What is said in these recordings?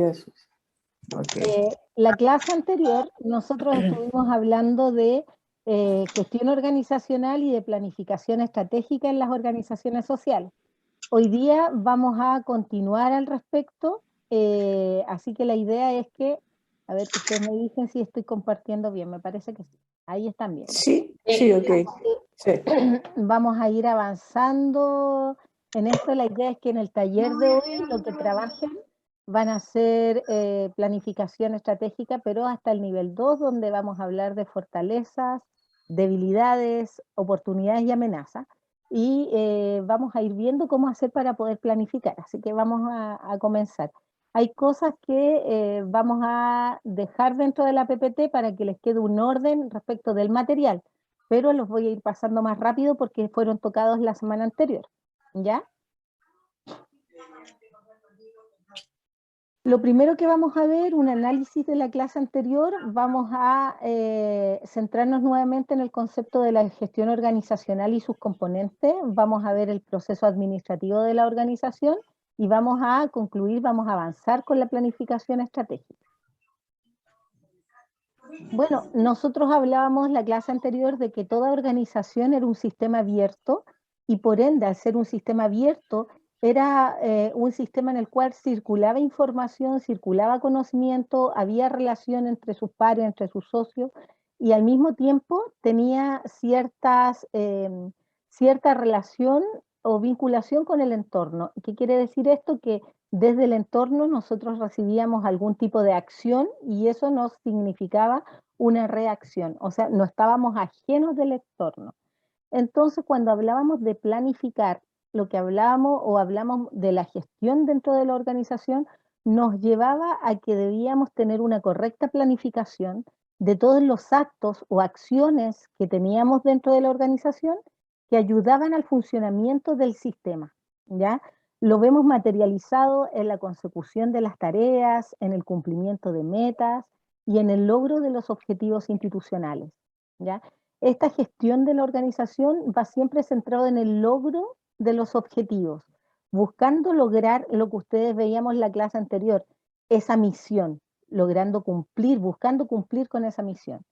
Jesús. Okay. La clase anterior nosotros estuvimos hablando de gestión organizacional y de planificación estratégica en las organizaciones sociales. Hoy día vamos a continuar al respecto, así que la idea es que, a ver, que ustedes me dicen si estoy compartiendo bien, me parece que sí. Ahí están bien. Sí, sí, ok. Sí. Vamos a ir avanzando en esto. La idea es que en el taller de hoy lo que trabajen van a ser planificación estratégica, pero hasta el nivel 2, donde vamos a hablar de fortalezas, debilidades, oportunidades y amenazas. Y vamos a ir viendo cómo hacer para poder planificar. Así que vamos a comenzar. Hay cosas que vamos a dejar dentro de la PPT para que les quede un orden respecto del material, pero los voy a ir pasando más rápido porque fueron tocados la semana anterior, ¿ya? Lo primero que vamos a ver, un análisis de la clase anterior, vamos a centrarnos nuevamente en el concepto de la gestión organizacional y sus componentes, vamos a ver el proceso administrativo de la organización y vamos a concluir, vamos a avanzar con la planificación estratégica. Bueno, nosotros hablábamos la clase anterior de que toda organización era un sistema abierto y por ende, al ser un sistema abierto, era un sistema en el cual circulaba información, circulaba conocimiento, había relación entre sus pares, entre sus socios, y al mismo tiempo tenía cierta relación o vinculación con el entorno. ¿Qué quiere decir esto? Que desde el entorno nosotros recibíamos algún tipo de acción y eso nos significaba una reacción, o sea, no estábamos ajenos del entorno. Entonces, cuando hablábamos de planificar, lo que hablábamos o hablamos de la gestión dentro de la organización, nos llevaba a que debíamos tener una correcta planificación de todos los actos o acciones que teníamos dentro de la organización que ayudaban al funcionamiento del sistema, ¿ya? Lo vemos materializado en la consecución de las tareas, en el cumplimiento de metas y en el logro de los objetivos institucionales, ¿ya? Esta gestión de la organización va siempre centrado en el logro de los objetivos, buscando lograr lo que ustedes veíamos en la clase anterior, esa misión, logrando cumplir, buscando cumplir con esa misión.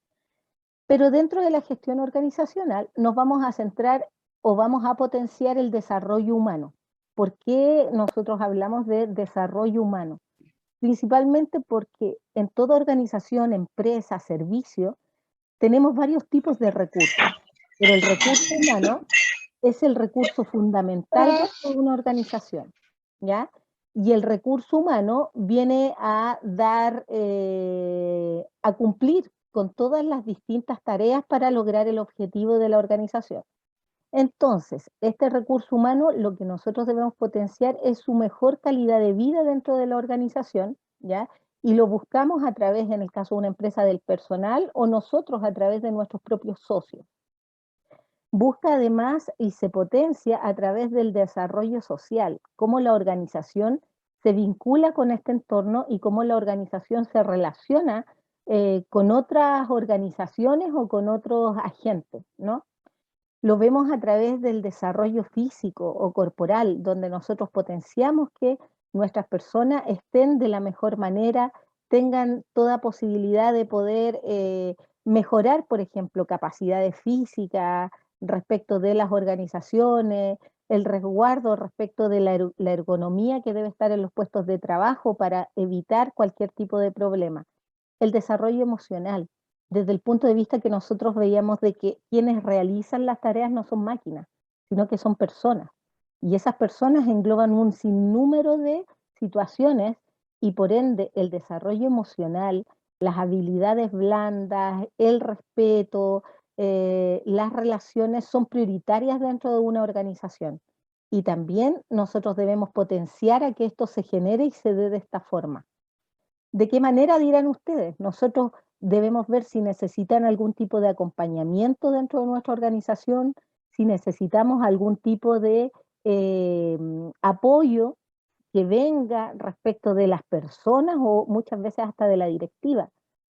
Pero dentro de la gestión organizacional nos vamos a centrar o vamos a potenciar el desarrollo humano. ¿Por qué nosotros hablamos de desarrollo humano? Principalmente porque en toda organización, empresa, servicio, tenemos varios tipos de recursos, pero el recurso humano es el recurso fundamental de una organización, ¿ya? Y el recurso humano viene a dar, a cumplir con todas las distintas tareas para lograr el objetivo de la organización. Entonces, este recurso humano, lo que nosotros debemos potenciar es su mejor calidad de vida dentro de la organización, ¿ya? Y lo buscamos a través, en el caso de una empresa, del personal o nosotros a través de nuestros propios socios. Busca además y se potencia a través del desarrollo social, cómo la organización se vincula con este entorno y cómo la organización se relaciona con otras organizaciones o con otros agentes, ¿no? Lo vemos a través del desarrollo físico o corporal, donde nosotros potenciamos que nuestras personas estén de la mejor manera, tengan toda posibilidad de poder mejorar, por ejemplo, capacidades físicas respecto de las organizaciones, el resguardo respecto de la ergonomía que debe estar en los puestos de trabajo para evitar cualquier tipo de problema. El desarrollo emocional, desde el punto de vista que nosotros veíamos de que quienes realizan las tareas no son máquinas, sino que son personas. Y esas personas engloban un sinnúmero de situaciones y por ende el desarrollo emocional, las habilidades blandas, el respeto, las relaciones son prioritarias dentro de una organización. Y también nosotros debemos potenciar a que esto se genere y se dé de esta forma. ¿De qué manera dirán ustedes? Nosotros debemos ver si necesitan algún tipo de acompañamiento dentro de nuestra organización, si necesitamos algún tipo de apoyo que venga respecto de las personas o muchas veces hasta de la directiva,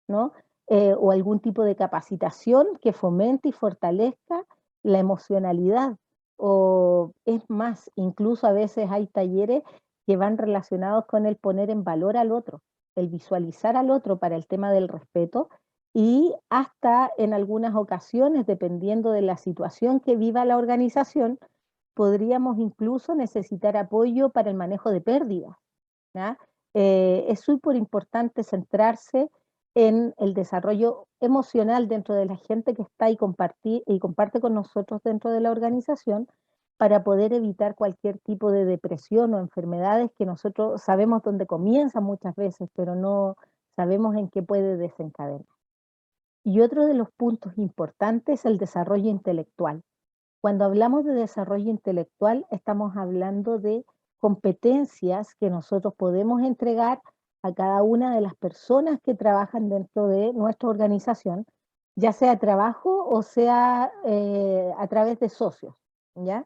¿no? O algún tipo de capacitación que fomente y fortalezca la emocionalidad. O es más, incluso a veces hay talleres que van relacionados con el poner en valor al otro, el visualizar al otro para el tema del respeto, y hasta en algunas ocasiones, dependiendo de la situación que viva la organización, podríamos incluso necesitar apoyo para el manejo de pérdidas, ¿ya? Es súper importante centrarse en el desarrollo emocional dentro de la gente que está y comparte con nosotros dentro de la organización, para poder evitar cualquier tipo de depresión o enfermedades que nosotros sabemos dónde comienzan muchas veces, pero no sabemos en qué puede desencadenar. Y otro de los puntos importantes es el desarrollo intelectual. Cuando hablamos de desarrollo intelectual, estamos hablando de competencias que nosotros podemos entregar a cada una de las personas que trabajan dentro de nuestra organización, ya sea trabajo o sea a través de socios, ¿ya?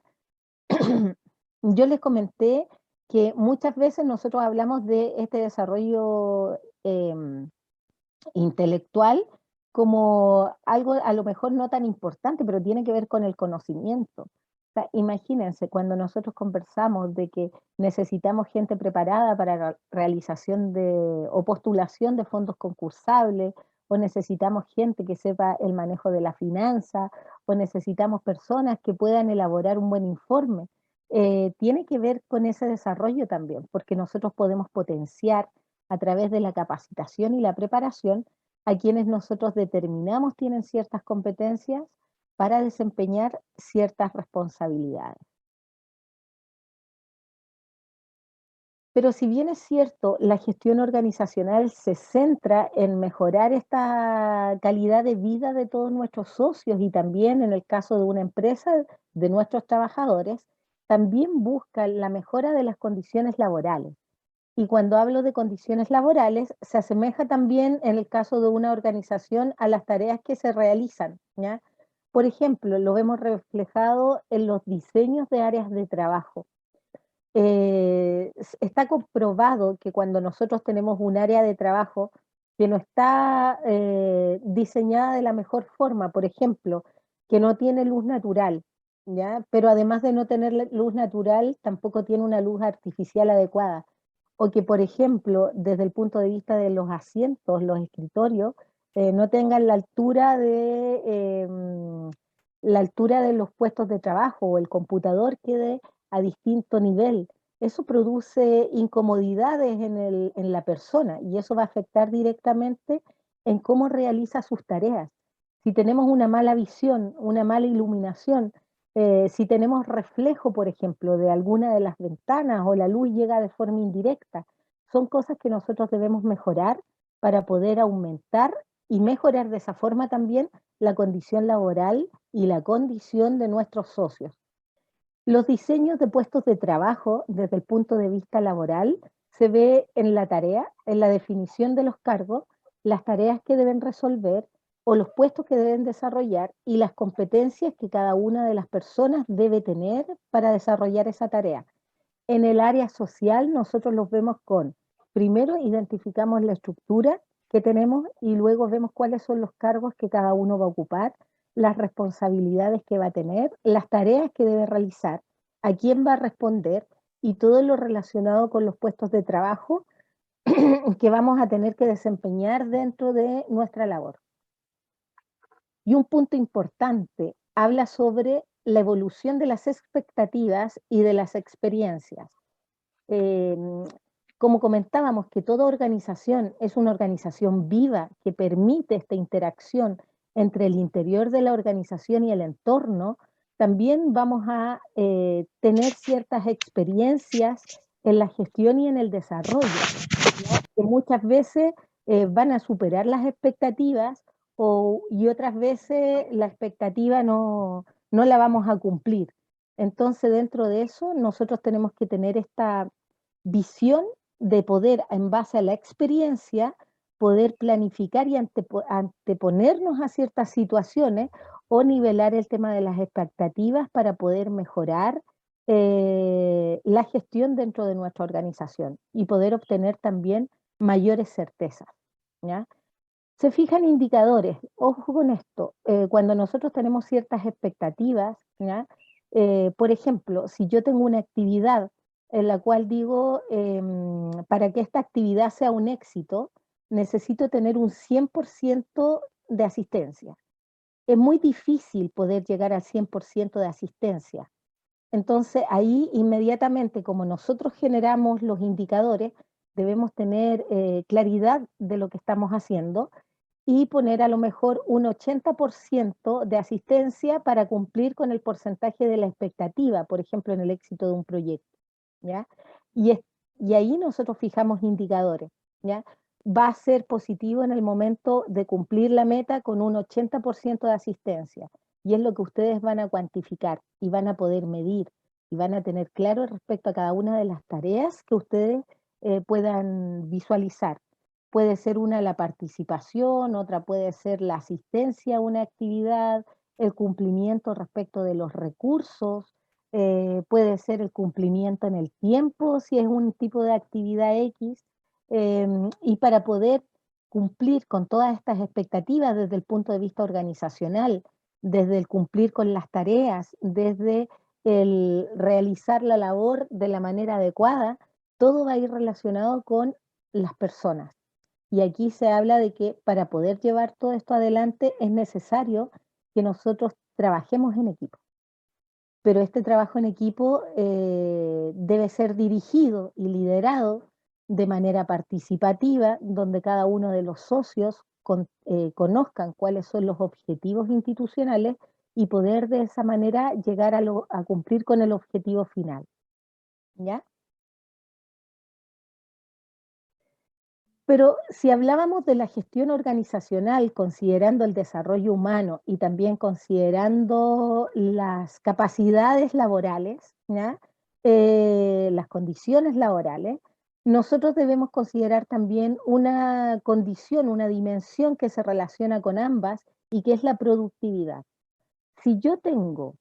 Yo les comenté que muchas veces nosotros hablamos de este desarrollo intelectual como algo a lo mejor no tan importante, pero tiene que ver con el conocimiento. O sea, imagínense, cuando nosotros conversamos de que necesitamos gente preparada para la realización o postulación de fondos concursables, o necesitamos gente que sepa el manejo de la finanza, o necesitamos personas que puedan elaborar un buen informe, tiene que ver con ese desarrollo también, porque nosotros podemos potenciar a través de la capacitación y la preparación a quienes nosotros determinamos tienen ciertas competencias para desempeñar ciertas responsabilidades. Pero si bien es cierto, la gestión organizacional se centra en mejorar esta calidad de vida de todos nuestros socios y también en el caso de una empresa, de nuestros trabajadores, también busca la mejora de las condiciones laborales. Y cuando hablo de condiciones laborales, se asemeja también en el caso de una organización a las tareas que se realizan, ¿ya? Por ejemplo, lo vemos reflejado en los diseños de áreas de trabajo. Está comprobado que cuando nosotros tenemos un área de trabajo que no está diseñada de la mejor forma, por ejemplo, que no tiene luz natural, ¿ya? Pero además de no tener luz natural, tampoco tiene una luz artificial adecuada, o que, por ejemplo, desde el punto de vista de los asientos, los escritorios, no tengan la altura de los puestos de trabajo, o el computador quede a distinto nivel. Eso produce incomodidades en la persona, y eso va a afectar directamente en cómo realiza sus tareas. Si tenemos una mala visión, una mala iluminación, si tenemos reflejo, por ejemplo, de alguna de las ventanas, o la luz llega de forma indirecta, son cosas que nosotros debemos mejorar para poder aumentar y mejorar de esa forma también la condición laboral y la condición de nuestros socios. Los diseños de puestos de trabajo desde el punto de vista laboral se ve en la tarea, en la definición de los cargos, las tareas que deben resolver o los puestos que deben desarrollar, y las competencias que cada una de las personas debe tener para desarrollar esa tarea. En el área social nosotros los vemos primero identificamos la estructura que tenemos y luego vemos cuáles son los cargos que cada uno va a ocupar, las responsabilidades que va a tener, las tareas que debe realizar, a quién va a responder, y todo lo relacionado con los puestos de trabajo que vamos a tener que desempeñar dentro de nuestra labor. Y un punto importante, habla sobre la evolución de las expectativas y de las experiencias. Eh, como comentábamos, que toda organización es una organización viva que permite esta interacción entre el interior de la organización y el entorno, también vamos a tener ciertas experiencias en la gestión y en el desarrollo, ¿no? Que muchas veces van a superar las expectativas, y otras veces la expectativa no la vamos a cumplir. Entonces, dentro de eso, nosotros tenemos que tener esta visión de poder, en base a la experiencia, poder planificar y anteponernos a ciertas situaciones, o nivelar el tema de las expectativas para poder mejorar la gestión dentro de nuestra organización y poder obtener también mayores certezas, ¿ya? Se fijan indicadores, ojo con esto, cuando nosotros tenemos ciertas expectativas, ¿ya? Por ejemplo, si yo tengo una actividad en la cual digo, para que esta actividad sea un éxito, necesito tener un 100% de asistencia. Es muy difícil poder llegar al 100% de asistencia. Entonces, ahí inmediatamente, como nosotros generamos los indicadores, debemos tener claridad de lo que estamos haciendo y poner a lo mejor un 80% de asistencia para cumplir con el porcentaje de la expectativa, por ejemplo, en el éxito de un proyecto, ¿ya? Y, y ahí nosotros fijamos indicadores, ¿ya? Va a ser positivo en el momento de cumplir la meta con un 80% de asistencia, y es lo que ustedes van a cuantificar y van a poder medir y van a tener claro respecto a cada una de las tareas que ustedes puedan visualizar. Puede ser una la participación, otra puede ser la asistencia a una actividad, el cumplimiento respecto de los recursos, puede ser el cumplimiento en el tiempo, si es un tipo de actividad X, y para poder cumplir con todas estas expectativas desde el punto de vista organizacional, desde el cumplir con las tareas, desde el realizar la labor de la manera adecuada, todo va a ir relacionado con las personas. Y aquí se habla de que para poder llevar todo esto adelante es necesario que nosotros trabajemos en equipo. Pero este trabajo en equipo debe ser dirigido y liderado de manera participativa, donde cada uno de los socios conozcan cuáles son los objetivos institucionales y poder de esa manera llegar a cumplir con el objetivo final. ¿Ya? Pero si hablábamos de la gestión organizacional, considerando el desarrollo humano y también considerando las capacidades laborales, ¿ya? Las condiciones laborales, nosotros debemos considerar también una condición, una dimensión que se relaciona con ambas y que es la productividad. Si yo tengo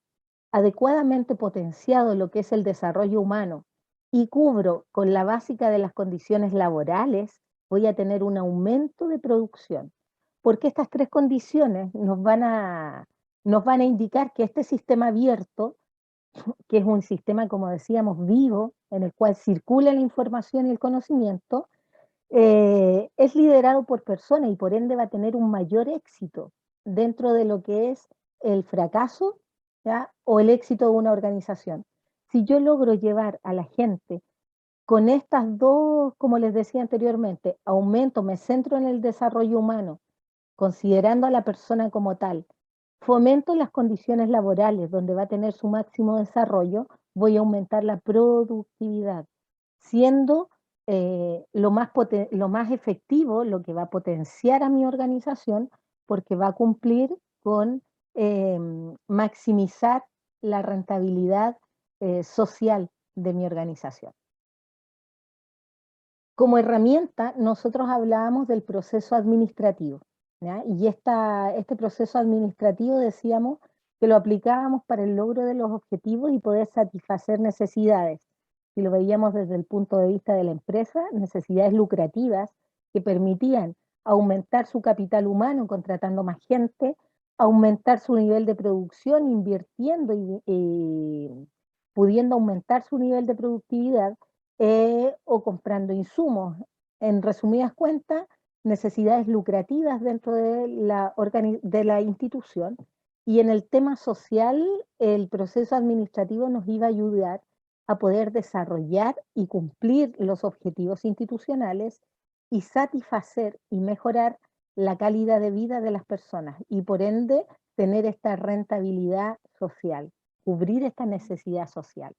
adecuadamente potenciado lo que es el desarrollo humano y cubro con la básica de las condiciones laborales, voy a tener un aumento de producción. Porque estas tres condiciones nos van a indicar que este sistema abierto, que es un sistema, como decíamos, vivo, en el cual circula la información y el conocimiento, es liderado por personas y por ende va a tener un mayor éxito dentro de lo que es el fracaso, ¿ya? O el éxito de una organización. Si yo logro llevar a la gente con estas dos, como les decía anteriormente, aumento, me centro en el desarrollo humano, considerando a la persona como tal, fomento las condiciones laborales donde va a tener su máximo desarrollo, voy a aumentar la productividad, siendo lo más efectivo, lo que va a potenciar a mi organización, porque va a cumplir con maximizar la rentabilidad social de mi organización. Como herramienta, nosotros hablábamos del proceso administrativo, ¿ya? Y este proceso administrativo decíamos que lo aplicábamos para el logro de los objetivos y poder satisfacer necesidades. Si lo veíamos desde el punto de vista de la empresa, necesidades lucrativas que permitían aumentar su capital humano contratando más gente, aumentar su nivel de producción invirtiendo y pudiendo aumentar su nivel de productividad o comprando insumos. En resumidas cuentas, necesidades lucrativas dentro de la institución. Y en el tema social, el proceso administrativo nos iba a ayudar a poder desarrollar y cumplir los objetivos institucionales y satisfacer y mejorar la calidad de vida de las personas y por ende tener esta rentabilidad social, cubrir esta necesidad social.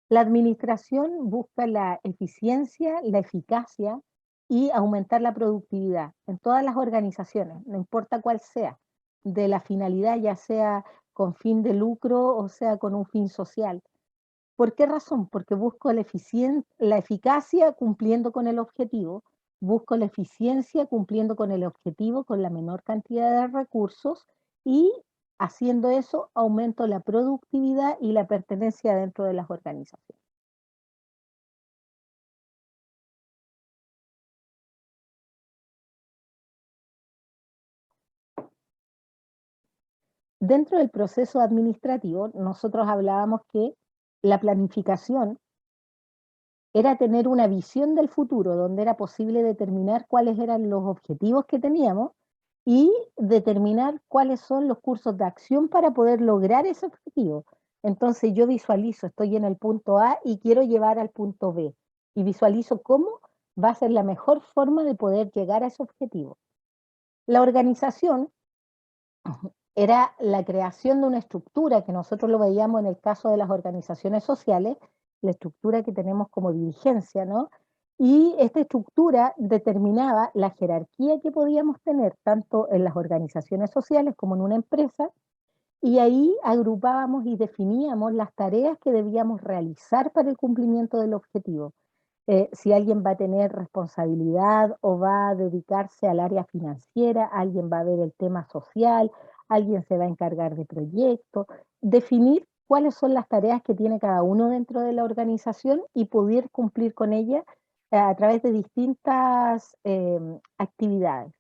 La administración busca la eficiencia, la eficacia y aumentar la productividad en todas las organizaciones, no importa cuál sea, de la finalidad, ya sea con fin de lucro o sea con un fin social. ¿Por qué razón? Porque busco la eficacia cumpliendo con el objetivo, busco la eficiencia cumpliendo con el objetivo con la menor cantidad de recursos y haciendo eso aumento la productividad y la pertenencia dentro de las organizaciones. Dentro del proceso administrativo, nosotros hablábamos que la planificación era tener una visión del futuro donde era posible determinar cuáles eran los objetivos que teníamos y determinar cuáles son los cursos de acción para poder lograr ese objetivo. Entonces yo visualizo, estoy en el punto A y quiero llevar al punto B, y visualizo cómo va a ser la mejor forma de poder llegar a ese objetivo. La organización era la creación de una estructura, que nosotros lo veíamos en el caso de las organizaciones sociales, la estructura que tenemos como dirigencia, ¿no? Y esta estructura determinaba la jerarquía que podíamos tener tanto en las organizaciones sociales como en una empresa, y ahí agrupábamos y definíamos las tareas que debíamos realizar para el cumplimiento del objetivo. Si alguien va a tener responsabilidad o va a dedicarse al área financiera, alguien va a ver el tema social, alguien se va a encargar de proyectos, definir cuáles son las tareas que tiene cada uno dentro de la organización y poder cumplir con ellas a través de distintas actividades.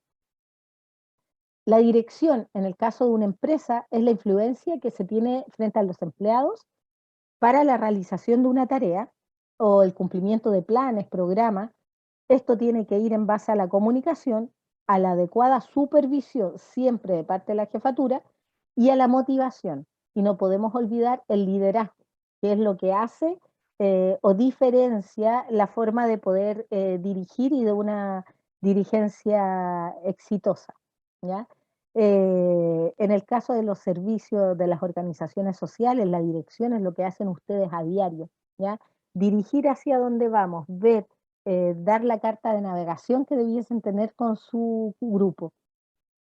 La dirección, en el caso de una empresa, es la influencia que se tiene frente a los empleados para la realización de una tarea o el cumplimiento de planes, programas. Esto tiene que ir en base a la comunicación, a la adecuada supervisión siempre de parte de la jefatura y a la motivación. Y no podemos olvidar el liderazgo, que es lo que hace o diferencia la forma de poder dirigir y de una dirigencia exitosa, ¿ya? En el caso de los servicios de las organizaciones sociales, la dirección es lo que hacen ustedes a diario, ¿ya? Dirigir hacia dónde vamos, ver, dar la carta de navegación que debiesen tener con su grupo.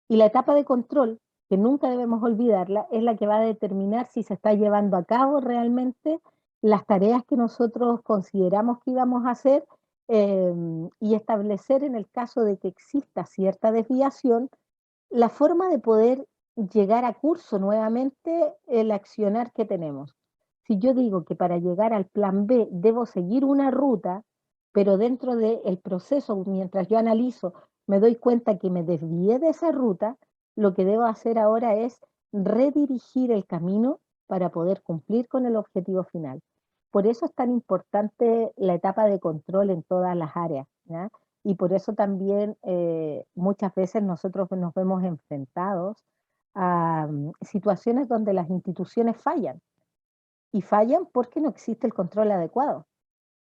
Y la etapa de control, que nunca debemos olvidarla, es la que va a determinar si se está llevando a cabo realmente las tareas que nosotros consideramos que íbamos a hacer, y establecer, en el caso de que exista cierta desviación, la forma de poder llegar a curso nuevamente el accionar que tenemos. Si yo digo que para llegar al plan B debo seguir una ruta, pero dentro del proceso, mientras yo analizo, me doy cuenta que me desvié de esa ruta, lo que debo hacer ahora es redirigir el camino para poder cumplir con el objetivo final. Por eso es tan importante la etapa de control en todas las áreas, ¿ya? Y por eso también muchas veces nosotros nos vemos enfrentados a situaciones donde las instituciones fallan, y fallan porque no existe el control adecuado.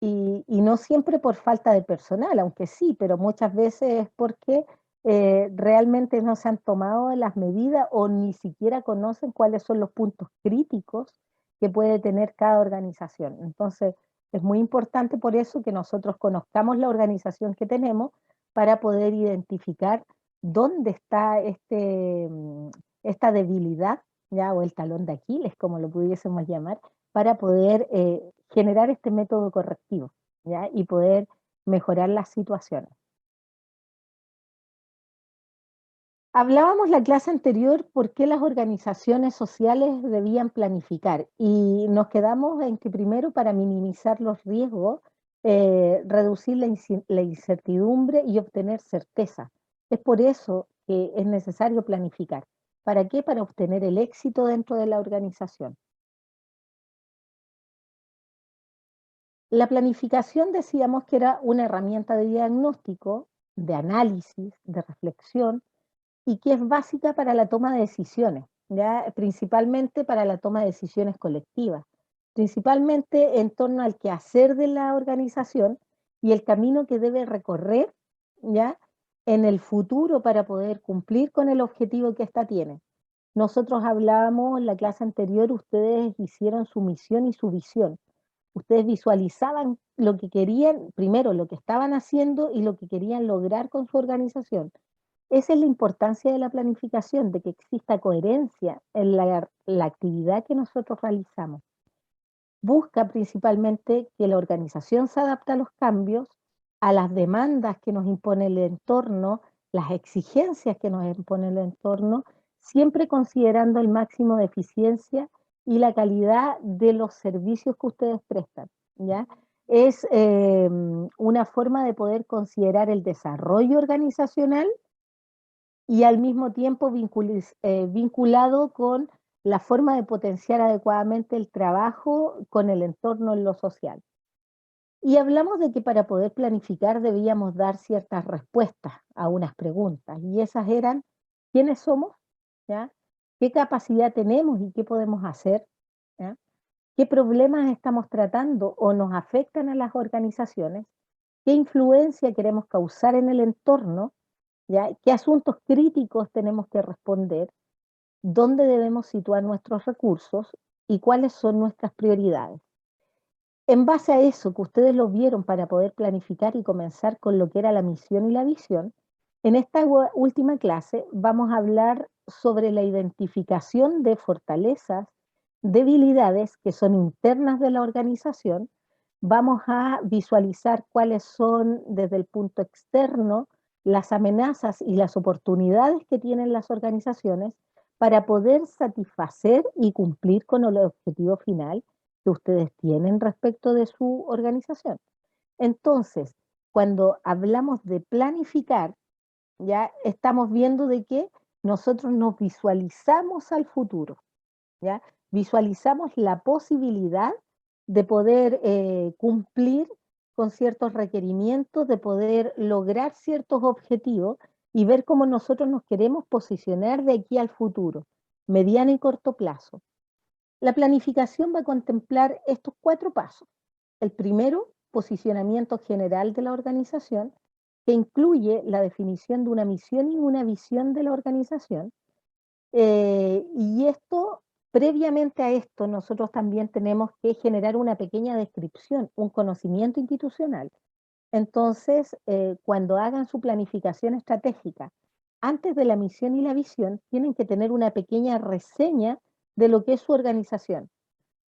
Y no siempre por falta de personal, aunque sí, pero muchas veces es porque realmente no se han tomado las medidas o ni siquiera conocen cuáles son los puntos críticos que puede tener cada organización. Entonces, es muy importante por eso que nosotros conozcamos la organización que tenemos para poder identificar dónde está esta debilidad, ya, o el talón de Aquiles, como lo pudiésemos llamar, para poder generar este método correctivo, ¿ya? Y poder mejorar las situaciones. Hablábamos la clase anterior por qué las organizaciones sociales debían planificar, y nos quedamos en que primero, para minimizar los riesgos, reducir la incertidumbre y obtener certeza. Es por eso que es necesario planificar. ¿Para qué? Para obtener el éxito dentro de la organización. La planificación, decíamos que era una herramienta de diagnóstico, de análisis, de reflexión, y que es básica para la toma de decisiones, ¿ya? Principalmente para la toma de decisiones colectivas, principalmente en torno al quehacer de la organización y el camino que debe recorrer, ¿ya? En el futuro para poder cumplir con el objetivo que ésta tiene. Nosotros hablábamos en la clase anterior, ustedes hicieron su misión y su visión. Ustedes visualizaban lo que querían, primero lo que estaban haciendo y lo que querían lograr con su organización. Esa es la importancia de la planificación, de que exista coherencia en la actividad que nosotros realizamos. Busca principalmente que la organización se adapte a los cambios, a las demandas que nos impone el entorno, las exigencias que nos impone el entorno, siempre considerando el máximo de eficiencia y la calidad de los servicios que ustedes prestan, ¿ya? Es una forma de poder considerar el desarrollo organizacional y al mismo tiempo vinculado con la forma de potenciar adecuadamente el trabajo con el entorno en lo social. Y hablamos de que para poder planificar debíamos dar ciertas respuestas a unas preguntas, y esas eran, ¿quiénes somos? ¿Ya? ¿Qué capacidad tenemos y qué podemos hacer? ¿Ya? ¿Qué problemas estamos tratando o nos afectan a las organizaciones? ¿Qué influencia queremos causar en el entorno? ¿Ya? ¿Qué asuntos críticos tenemos que responder? ¿Dónde debemos situar nuestros recursos? ¿Y cuáles son nuestras prioridades? En base a eso que ustedes lo vieron para poder planificar y comenzar con lo que era la misión y la visión, en esta última clase vamos a hablar sobre la identificación de fortalezas, debilidades que son internas de la organización. Vamos a visualizar cuáles son desde el punto externo las amenazas y las oportunidades que tienen las organizaciones para poder satisfacer y cumplir con el objetivo final que ustedes tienen respecto de su organización. Entonces, cuando hablamos de planificar, ya estamos viendo de que nosotros nos visualizamos al futuro, ¿ya? Visualizamos la posibilidad de poder cumplir con ciertos requerimientos, de poder lograr ciertos objetivos y ver cómo nosotros nos queremos posicionar de aquí al futuro, mediano y corto plazo. La planificación va a contemplar estos 4 pasos. El primero, posicionamiento general de la organización, que incluye la definición de una misión y una visión de la organización. Y esto, previamente a esto, nosotros también tenemos que generar una pequeña descripción, un conocimiento institucional. Entonces, cuando hagan su planificación estratégica, antes de la misión y la visión, tienen que tener una pequeña reseña de lo que es su organización.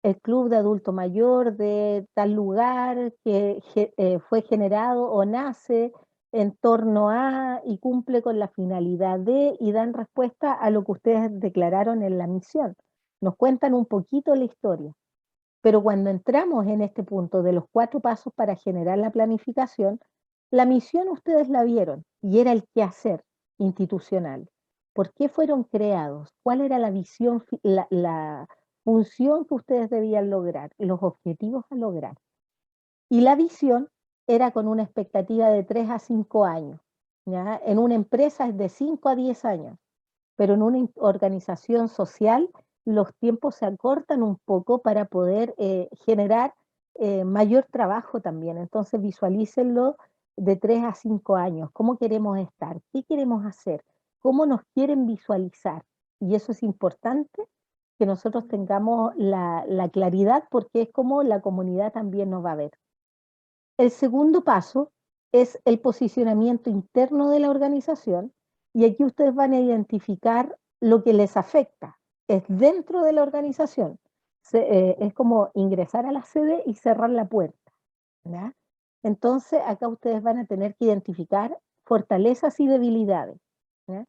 El club de adulto mayor de tal lugar que fue generado o nace en torno a y cumple con la finalidad de y dan respuesta a lo que ustedes declararon en la misión. Nos cuentan un poquito la historia. Pero cuando entramos en este punto de los 4 pasos para generar la planificación, la misión ustedes la vieron y era el qué hacer institucional. ¿Por qué fueron creados? ¿Cuál era la visión, la función que ustedes debían lograr, los objetivos a lograr? Y la visión era con una expectativa de 3 a 5 años. ¿Ya? En una empresa es de 5 a 10 años, pero en una organización social los tiempos se acortan un poco para poder generar mayor trabajo también. Entonces visualícenlo de 3 a 5 años. ¿Cómo queremos estar? ¿Qué queremos hacer? ¿Cómo nos quieren visualizar? Y eso es importante que nosotros tengamos la claridad porque es como la comunidad también nos va a ver. El segundo paso es el posicionamiento interno de la organización y aquí ustedes van a identificar lo que les afecta. Es dentro de la organización. Es como ingresar a la sede y cerrar la puerta. ¿Ya? Entonces, acá ustedes van a tener que identificar fortalezas y debilidades. ¿Ya?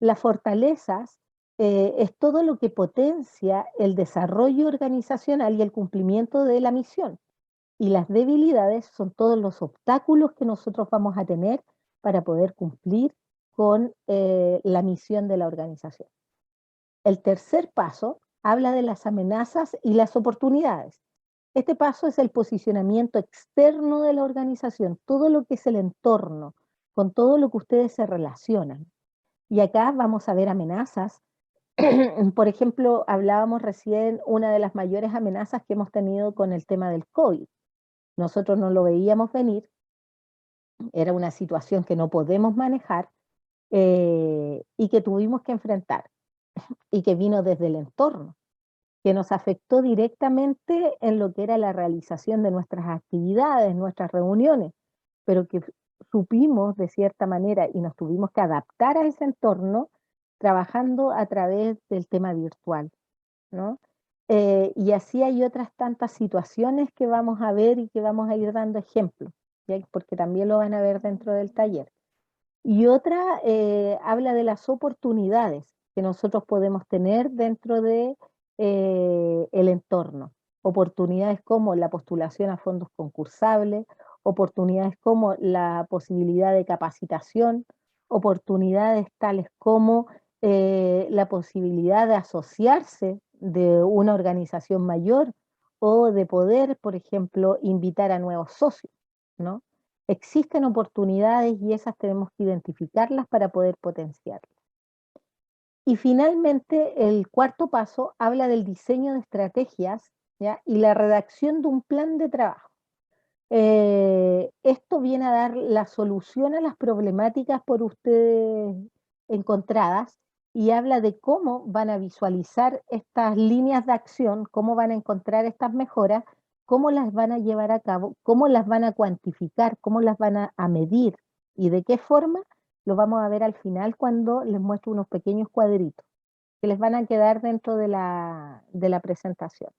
Las fortalezas es todo lo que potencia el desarrollo organizacional y el cumplimiento de la misión. Y las debilidades son todos los obstáculos que nosotros vamos a tener para poder cumplir con la misión de la organización. El tercer paso habla de las amenazas y las oportunidades. Este paso es el posicionamiento externo de la organización, todo lo que es el entorno, con todo lo que ustedes se relacionan. Y acá vamos a ver amenazas. Por ejemplo, hablábamos recién una de las mayores amenazas que hemos tenido con el tema del COVID. Nosotros no lo veíamos venir, era una situación que no podemos manejar y que tuvimos que enfrentar y que vino desde el entorno, que nos afectó directamente en lo que era la realización de nuestras actividades, nuestras reuniones, pero que supimos de cierta manera y nos tuvimos que adaptar a ese entorno trabajando a través del tema virtual, ¿no? Y así hay otras tantas situaciones que vamos a ver y que vamos a ir dando ejemplos, ¿ya? Porque también lo van a ver dentro del taller. Y otra habla de las oportunidades que nosotros podemos tener dentro de el entorno. Oportunidades como la postulación a fondos concursables, oportunidades como la posibilidad de capacitación, oportunidades tales como la posibilidad de asociarse de una organización mayor o de poder, por ejemplo, invitar a nuevos socios, ¿no? Existen oportunidades y esas tenemos que identificarlas para poder potenciarlas. Y finalmente, el cuarto paso habla del diseño de estrategias, ¿ya? Y la redacción de un plan de trabajo. Esto viene a dar la solución a las problemáticas por ustedes encontradas y habla de cómo van a visualizar estas líneas de acción, cómo van a encontrar estas mejoras, cómo las van a llevar a cabo, cómo las van a cuantificar, cómo las van a medir y de qué forma, lo vamos a ver al final cuando les muestro unos pequeños cuadritos que les van a quedar dentro de la presentación.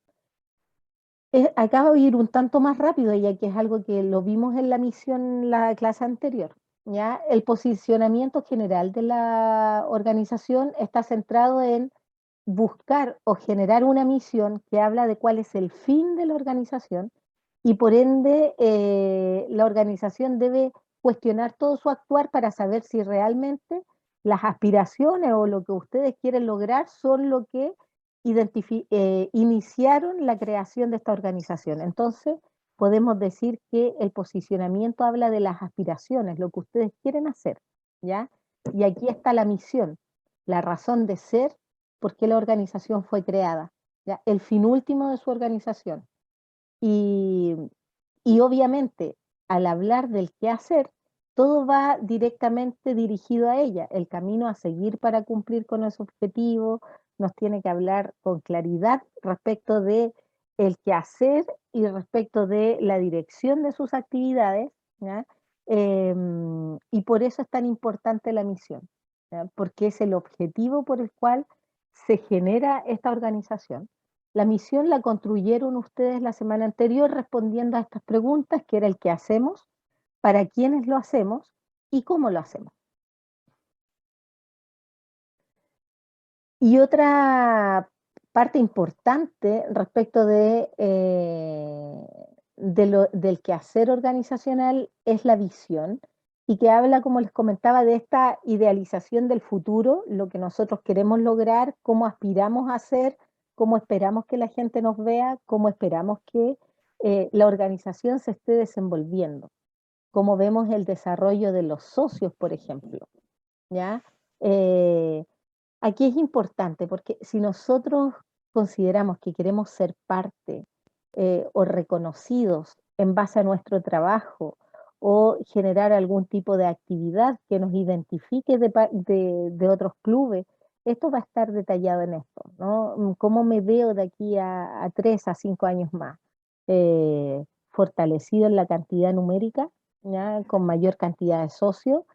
Acá voy a ir un tanto más rápido, ya que es algo que lo vimos en la misión, la clase anterior. ¿Ya? El posicionamiento general de la organización está centrado en buscar o generar una misión que habla de cuál es el fin de la organización y por ende la organización debe cuestionar todo su actuar para saber si realmente las aspiraciones o lo que ustedes quieren lograr son lo que iniciaron la creación de esta organización. Entonces, podemos decir que el posicionamiento habla de las aspiraciones, lo que ustedes quieren hacer, ¿ya? Y aquí está la misión, la razón de ser, por qué la organización fue creada, ¿ya? El fin último de su organización. Y, y obviamente, al hablar del qué hacer, todo va directamente dirigido a ella, el camino a seguir para cumplir con ese objetivo, nos tiene que hablar con claridad respecto de el qué hacer y respecto de la dirección de sus actividades, ¿ya? Y por eso es tan importante la misión, ¿ya? Porque es el objetivo por el cual se genera esta organización. La misión la construyeron ustedes la semana anterior respondiendo a estas preguntas, que era el qué hacemos, para quiénes lo hacemos y cómo lo hacemos. Y otra parte importante respecto del quehacer organizacional es la visión y que habla, como les comentaba, de esta idealización del futuro, lo que nosotros queremos lograr, cómo aspiramos a ser, cómo esperamos que la gente nos vea, cómo esperamos que la organización se esté desenvolviendo, cómo vemos el desarrollo de los socios, por ejemplo, ¿ya? Aquí es importante porque si nosotros consideramos que queremos ser parte o reconocidos en base a nuestro trabajo o generar algún tipo de actividad que nos identifique de otros clubes, esto va a estar detallado en esto, ¿no? ¿Cómo me veo de aquí a 3 a 5 años más? Fortalecido en la cantidad numérica, ¿ya? Con mayor cantidad de socios,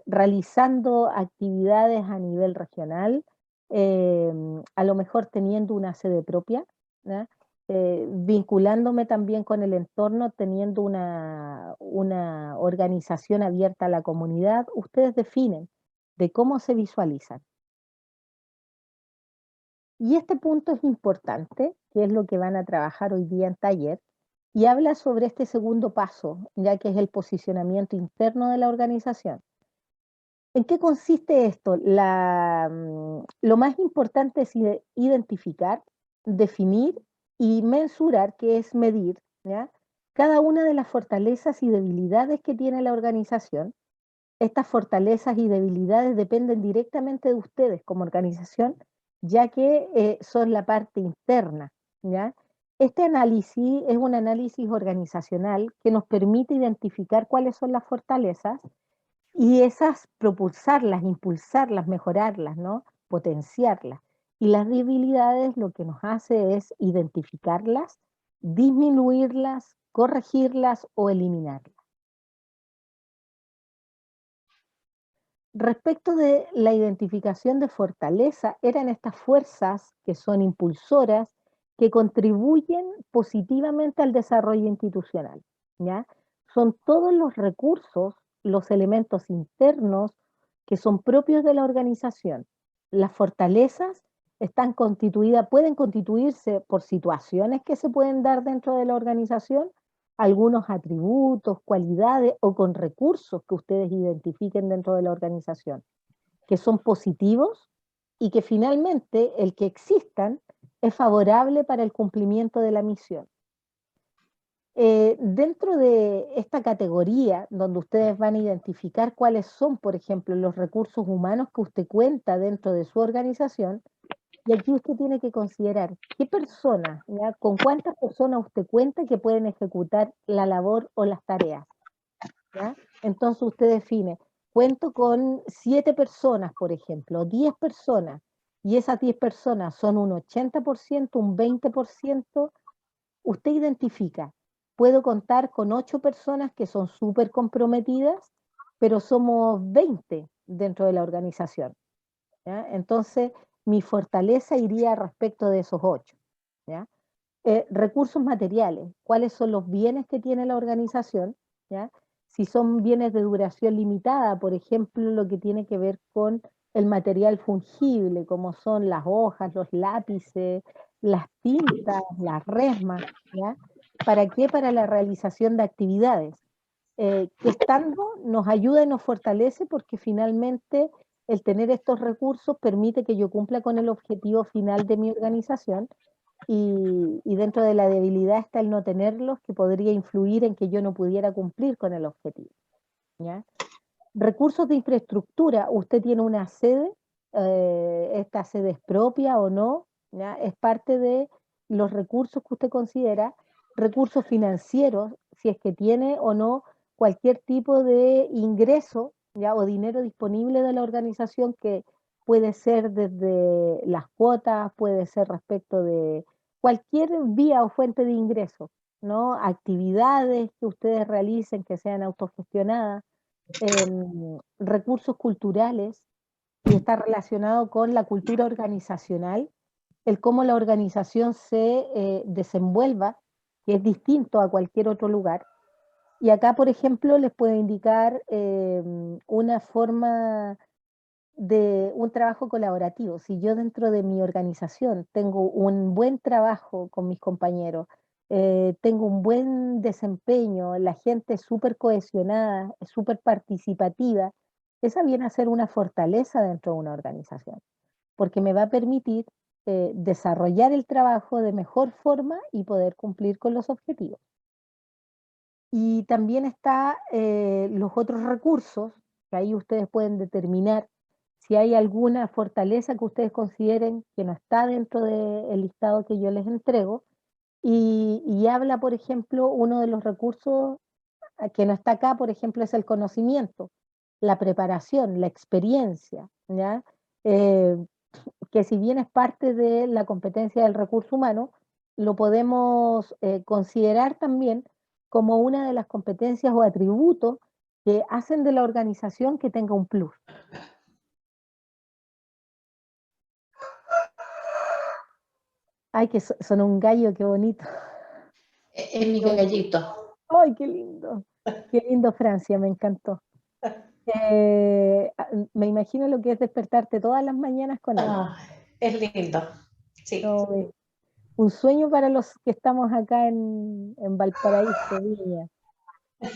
realizando actividades a nivel regional, a lo mejor teniendo una sede propia, ¿ya? Vinculándome también con el entorno, teniendo una organización abierta a la comunidad. Ustedes definen de cómo se visualizan. Y este punto es importante, que es lo que van a trabajar hoy día en taller, y habla sobre este segundo paso, ya que es el posicionamiento interno de la organización. ¿En qué consiste esto? Lo más importante es identificar, definir y mensurar, que es medir, ¿ya? Cada una de las fortalezas y debilidades que tiene la organización. Estas fortalezas y debilidades dependen directamente de ustedes como organización, ya que son la parte interna, ¿ya? Este análisis es un análisis organizacional que nos permite identificar cuáles son las fortalezas y esas propulsarlas, impulsarlas, mejorarlas, ¿no? Potenciarlas. Y las debilidades lo que nos hace es identificarlas, disminuirlas, corregirlas o eliminarlas. Respecto de la identificación de fortaleza, eran estas fuerzas que son impulsoras, que contribuyen positivamente al desarrollo institucional, ¿ya? Son todos los recursos, los elementos internos que son propios de la organización. Las fortalezas están constituidas, pueden constituirse por situaciones que se pueden dar dentro de la organización, algunos atributos, cualidades o con recursos que ustedes identifiquen dentro de la organización, que son positivos y que finalmente el que existan es favorable para el cumplimiento de la misión. Dentro de esta categoría, donde ustedes van a identificar cuáles son, por ejemplo, los recursos humanos que usted cuenta dentro de su organización, y aquí usted tiene que considerar qué personas, ¿ya? Con cuántas personas usted cuenta que pueden ejecutar la labor o las tareas, ¿ya? Entonces usted define, cuento con 7 personas, por ejemplo, 10 personas, y esas 10 personas son un 80%, un 20%, usted identifica, puedo contar con 8 personas que son súper comprometidas, pero somos 20 dentro de la organización, ¿ya? Entonces, mi fortaleza iría respecto de esos 8, ¿ya? Recursos materiales, ¿cuáles son los bienes que tiene la organización? ¿Ya? Si son bienes de duración limitada, por ejemplo, lo que tiene que ver con el material fungible, como son las hojas, los lápices, las tintas, las resmas, ¿ya? ¿Para qué? Para la realización de actividades. Que estando nos ayuda y nos fortalece porque finalmente el tener estos recursos permite que yo cumpla con el objetivo final de mi organización y dentro de la debilidad está el no tenerlos, que podría influir en que yo no pudiera cumplir con el objetivo, ¿ya? Recursos de infraestructura, usted tiene una sede, esta sede es propia o no, ¿ya? Es parte de los recursos que usted considera, recursos financieros, si es que tiene o no cualquier tipo de ingreso, ¿ya? O dinero disponible de la organización que puede ser desde las cuotas, puede ser respecto de cualquier vía o fuente de ingreso, ¿no? Actividades que ustedes realicen que sean autogestionadas, recursos culturales, y está relacionado con la cultura organizacional, el cómo la organización se desenvuelva, que es distinto a cualquier otro lugar. Y acá, por ejemplo, les puedo indicar una forma de un trabajo colaborativo. Si yo dentro de mi organización tengo un buen trabajo con mis compañeros, tengo un buen desempeño, la gente es súper cohesionada, es súper participativa, esa viene a ser una fortaleza dentro de una organización, porque me va a permitir desarrollar el trabajo de mejor forma y poder cumplir con los objetivos. Y también está los otros recursos, que ahí ustedes pueden determinar si hay alguna fortaleza que ustedes consideren que no está dentro del listado que yo les entrego, y habla, por ejemplo, uno de los recursos que no está acá, por ejemplo, es el conocimiento, la preparación, la experiencia, ¿ya? Eh, que si bien es parte de la competencia del recurso humano, lo podemos considerar también como una de las competencias o atributos que hacen de la organización que tenga un plus. Ay, que son un gallo, qué bonito. Es mi gallito. Ay, qué lindo. Qué lindo, Francia, me encantó. Me imagino lo que es despertarte todas las mañanas con él. Ah, es lindo. Sí. No, un sueño para los que estamos acá en Valparaíso, Viña.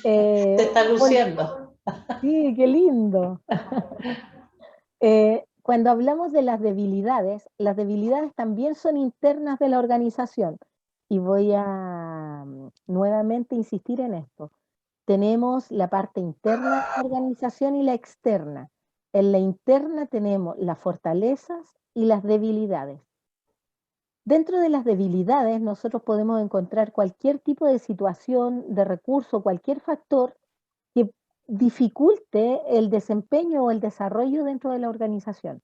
Te está luciendo. Sí, qué lindo. Cuando hablamos de las debilidades también son internas de la organización. Y voy a nuevamente insistir en esto. Tenemos la parte interna de la organización y la externa. En la interna tenemos las fortalezas y las debilidades. Dentro de las debilidades nosotros podemos encontrar cualquier tipo de situación, de recurso, cualquier factor que dificulte el desempeño o el desarrollo dentro de la organización.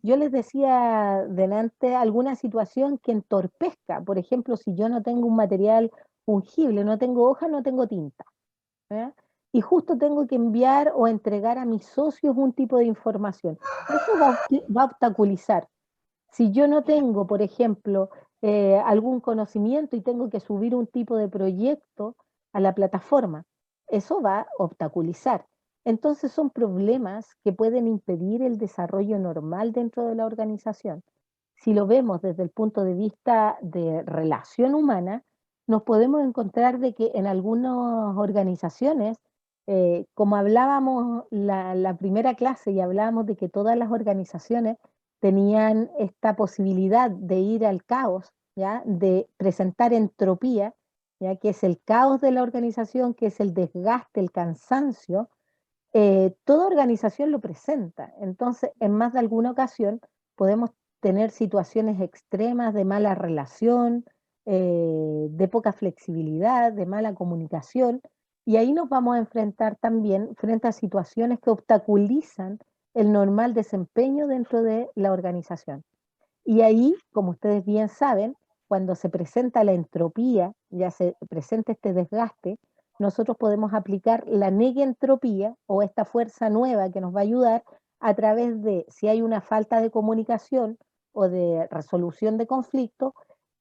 Yo les decía delante alguna situación que entorpezca, por ejemplo, si yo no tengo un material fungible, no tengo hoja, no tengo tinta, ¿eh? Y justo tengo que enviar o entregar a mis socios un tipo de información. Eso va a obstaculizar. Si yo no tengo, por ejemplo, algún conocimiento y tengo que subir un tipo de proyecto a la plataforma, eso va a obstaculizar. Entonces son problemas que pueden impedir el desarrollo normal dentro de la organización. Si lo vemos desde el punto de vista de relación humana, nos podemos encontrar de que en algunas organizaciones, como hablábamos la primera clase y hablábamos de que todas las organizaciones tenían esta posibilidad de ir al caos, ¿ya? De presentar entropía, ¿ya? Que es el caos de la organización, que es el desgaste, el cansancio. Toda organización lo presenta. Entonces, en más de alguna ocasión podemos tener situaciones extremas de mala relación, de poca flexibilidad, de mala comunicación, y ahí nos vamos a enfrentar también frente a situaciones que obstaculizan el normal desempeño dentro de la organización. Y ahí, como ustedes bien saben, cuando se presenta la entropía, ya se presenta este desgaste, nosotros podemos aplicar la negentropía o esta fuerza nueva que nos va a ayudar a través de, si hay una falta de comunicación o de resolución de conflicto,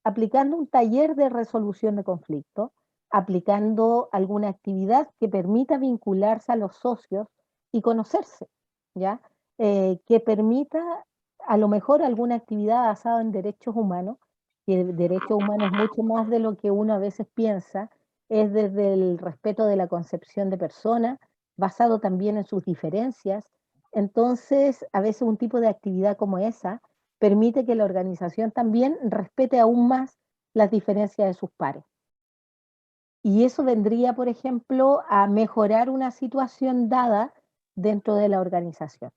aplicando un taller de resolución de conflicto, aplicando alguna actividad que permita vincularse a los socios y conocerse, ¿ya? Que permita a lo mejor alguna actividad basada en derechos humanos, que derechos humanos es mucho más de lo que uno a veces piensa, es desde el respeto de la concepción de persona, basado también en sus diferencias. Entonces, a veces un tipo de actividad como esa permite que la organización también respete aún más las diferencias de sus pares. Y eso vendría, por ejemplo, a mejorar una situación dada dentro de la organización.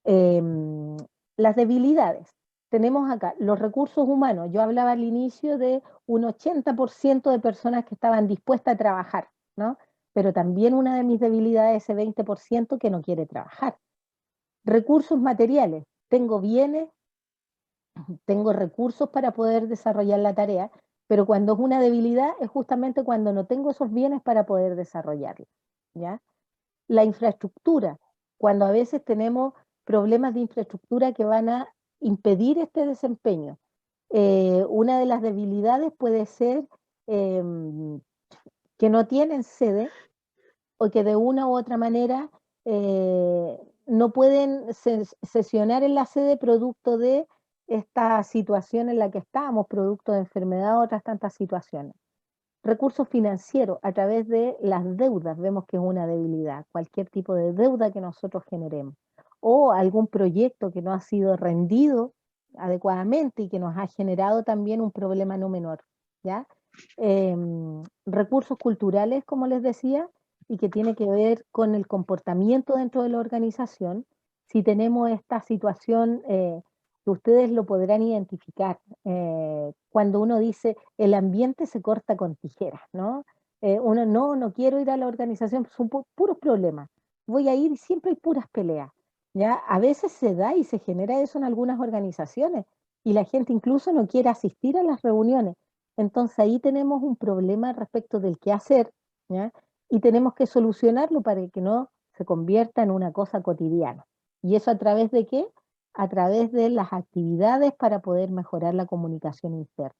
Las debilidades. Tenemos acá los recursos humanos. Yo hablaba al inicio de un 80% de personas que estaban dispuestas a trabajar, ¿no? Pero también una de mis debilidades es ese 20% que no quiere trabajar. Recursos materiales. Tengo bienes, tengo recursos para poder desarrollar la tarea, pero cuando es una debilidad es justamente cuando no tengo esos bienes para poder desarrollarla, ¿ya? La infraestructura, cuando a veces tenemos problemas de infraestructura que van a impedir este desempeño. Una de las debilidades puede ser eh, que no tienen sede o que de una u otra manera no pueden sesionar en la sede producto de esta situación en la que estamos, producto de enfermedad o otras tantas situaciones. Recursos financieros a través de las deudas, vemos que es una debilidad, cualquier tipo de deuda que nosotros generemos, o algún proyecto que no ha sido rendido adecuadamente y que nos ha generado también un problema no menor, ¿ya? Recursos culturales, como les decía, y que tiene que ver con el comportamiento dentro de la organización. Si tenemos esta situación que ustedes lo podrán identificar, cuando uno dice el ambiente se corta con tijeras, ¿no? Uno no quiero ir a la organización, son puros problemas, voy a ir y siempre hay puras peleas, ¿ya? A veces se da y se genera eso en algunas organizaciones y la gente incluso no quiere asistir a las reuniones. Entonces ahí tenemos un problema respecto del qué hacer, ¿ya? Y tenemos que solucionarlo para que no se convierta en una cosa cotidiana. ¿Y eso a través de qué? A través de las actividades para poder mejorar la comunicación interna.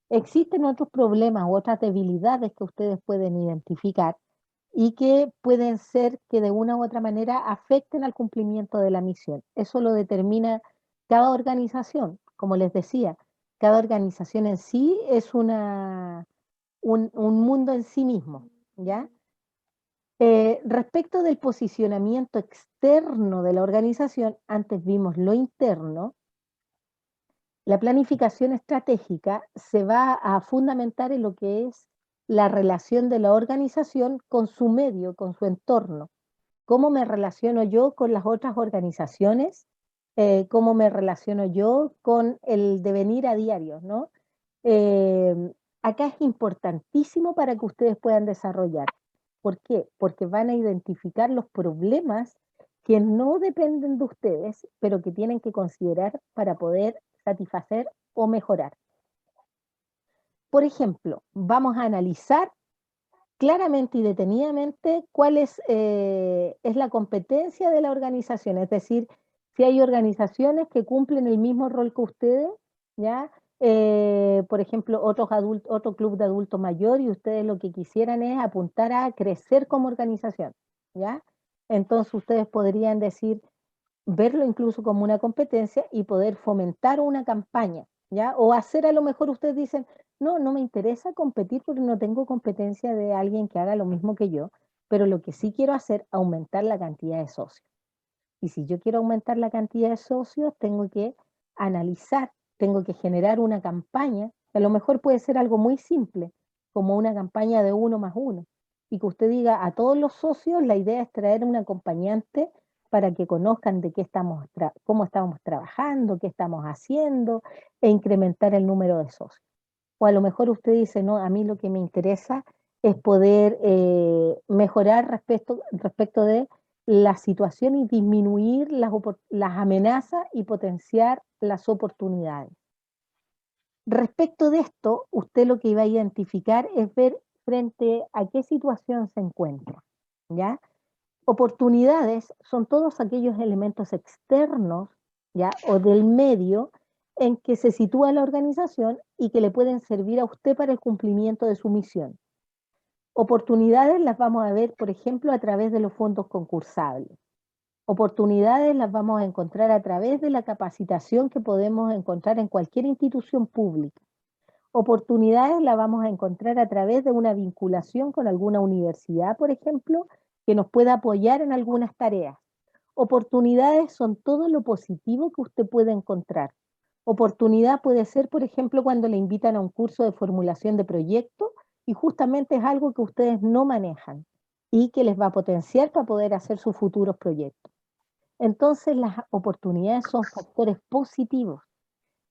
Existen otros problemas u otras debilidades que ustedes pueden identificar y que pueden ser que de una u otra manera afecten al cumplimiento de la misión. Eso lo determina cada organización. Como les decía, cada organización en sí es un mundo en sí mismo, ¿ya? Respecto del posicionamiento externo de la organización, antes vimos lo interno, la planificación estratégica se va a fundamentar en lo que es la relación de la organización con su medio, con su entorno. ¿Cómo me relaciono yo con las otras organizaciones? ¿Cómo me relaciono yo con el devenir a diario, ¿no? Eh, Acá es importantísimo para que ustedes puedan desarrollar. ¿Por qué? Porque van a identificar los problemas que no dependen de ustedes, pero que tienen que considerar para poder satisfacer o mejorar. Por ejemplo, vamos a analizar claramente y detenidamente cuál es la competencia de la organización, es decir, si hay organizaciones que cumplen el mismo rol que ustedes, ¿ya? Por ejemplo, otro club de adulto mayor y ustedes lo que quisieran es apuntar a crecer como organización, ¿ya? Entonces ustedes podrían decir, verlo incluso como una competencia y poder fomentar una campaña, ¿ya? O hacer a lo mejor ustedes dicen, no me interesa competir porque no tengo competencia de alguien que haga lo mismo que yo, pero lo que sí quiero hacer, aumentar la cantidad de socios. y si yo quiero aumentar la cantidad de socios, tengo que analizar, tengo que generar una campaña, que a lo mejor puede ser algo muy simple, como una campaña de 1+1, y que usted diga a todos los socios, la idea es traer un acompañante para que conozcan de qué cómo estamos trabajando, qué estamos haciendo, e incrementar el número de socios. O a lo mejor usted dice, no, a mí lo que me interesa es poder mejorar respecto de la situación y disminuir las amenazas y potenciar las oportunidades. Respecto de esto, usted lo que iba a identificar es ver frente a qué situación se encuentra, ¿ya? Oportunidades son todos aquellos elementos externos, ¿ya? O del medio en que se sitúa la organización y que le pueden servir a usted para el cumplimiento de su misión. Oportunidades las vamos a ver, por ejemplo, a través de los fondos concursables. Oportunidades las vamos a encontrar a través de la capacitación que podemos encontrar en cualquier institución pública. Oportunidades las vamos a encontrar a través de una vinculación con alguna universidad, por ejemplo, que nos pueda apoyar en algunas tareas. Oportunidades son todo lo positivo que usted puede encontrar. Oportunidad puede ser, por ejemplo, cuando le invitan a un curso de formulación de proyectos y justamente es algo que ustedes no manejan y que les va a potenciar para poder hacer sus futuros proyectos. Entonces, las oportunidades son factores positivos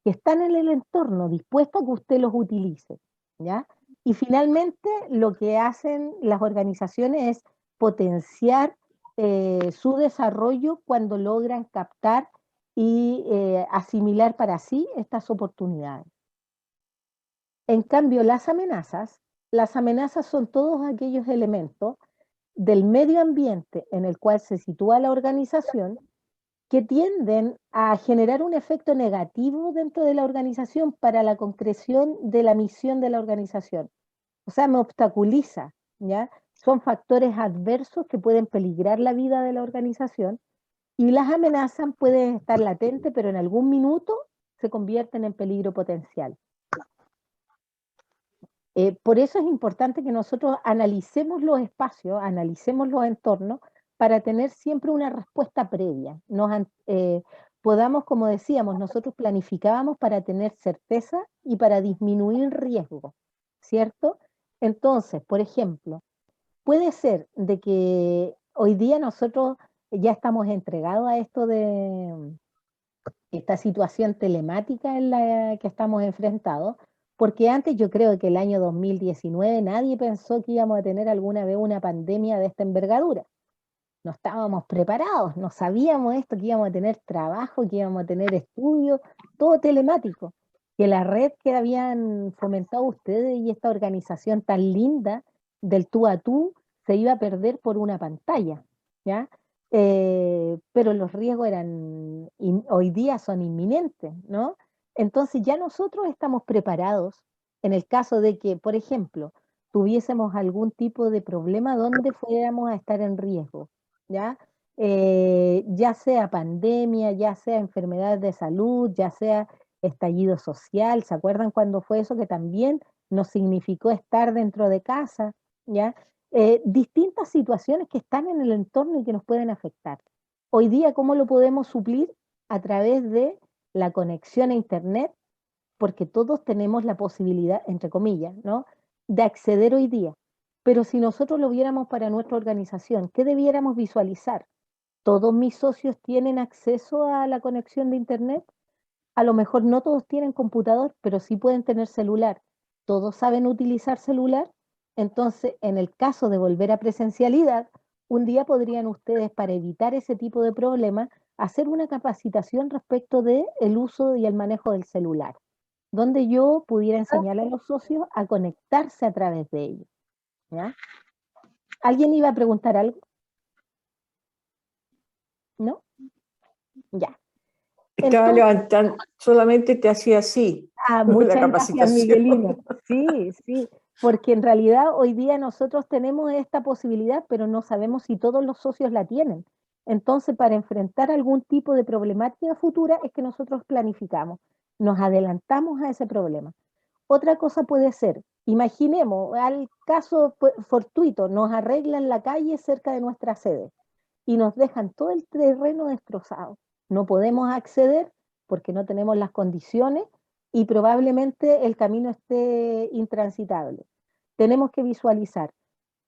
que están en el entorno, dispuestos a que usted los utilice, ¿ya? Y finalmente, lo que hacen las organizaciones es potenciar su desarrollo cuando logran captar y asimilar para sí estas oportunidades. En cambio, las amenazas son todos aquellos elementos del medio ambiente en el cual se sitúa la organización que tienden a generar un efecto negativo dentro de la organización para la concreción de la misión de la organización. O sea, me obstaculiza, ¿ya? Son factores adversos que pueden peligrar la vida de la organización y las amenazas pueden estar latentes, pero en algún minuto se convierten en peligro potencial. Por eso es importante que nosotros analicemos los espacios, analicemos los entornos, para tener siempre una respuesta previa. Podamos, como decíamos, nosotros planificábamos para tener certeza y para disminuir riesgo, ¿cierto? Entonces, por ejemplo, puede ser de que hoy día nosotros ya estamos entregados a esto de esta situación telemática en la que estamos enfrentados, porque antes yo creo que el año 2019 nadie pensó que íbamos a tener alguna vez una pandemia de esta envergadura. No estábamos preparados, no sabíamos esto, que íbamos a tener trabajo, que íbamos a tener estudios, todo telemático, que la red que habían fomentado ustedes y esta organización tan linda del tú a tú se iba a perder por una pantalla, ¿ya? Pero los riesgos hoy día son inminentes, ¿no? Entonces ya nosotros estamos preparados en el caso de que, por ejemplo, tuviésemos algún tipo de problema donde fuéramos a estar en riesgo, ¿ya? Ya sea pandemia, ya sea enfermedad de salud, ya sea estallido social. ¿Se acuerdan cuando fue eso que también nos significó estar dentro de casa? ¿Ya? Distintas situaciones que están en el entorno y que nos pueden afectar. Hoy día, ¿cómo lo podemos suplir? A través de la conexión a Internet, porque todos tenemos la posibilidad, entre comillas, ¿no?, de acceder hoy día. Pero si nosotros lo viéramos para nuestra organización, ¿qué debiéramos visualizar? ¿Todos mis socios tienen acceso a la conexión de Internet? A lo mejor no todos tienen computador, pero sí pueden tener celular. ¿Todos saben utilizar celular? Entonces, en el caso de volver a presencialidad, un día podrían ustedes, para evitar ese tipo de problemas, hacer una capacitación respecto del uso y el manejo del celular, donde yo pudiera enseñar a los socios a conectarse a través de ellos, ¿ya? ¿Alguien iba a preguntar algo? ¿No? Ya. Estaba levantando, solamente te hacía así. Muchas gracias, Miguelina. Sí, sí, porque en realidad hoy día nosotros tenemos esta posibilidad, pero no sabemos si todos los socios la tienen. Entonces, para enfrentar algún tipo de problemática futura es que nosotros planificamos, nos adelantamos a ese problema. Otra cosa puede ser, imaginemos, al caso fortuito, nos arreglan la calle cerca de nuestra sede. y nos dejan todo el terreno destrozado. No podemos acceder porque no tenemos las condiciones y probablemente el camino esté intransitable. Tenemos que visualizar.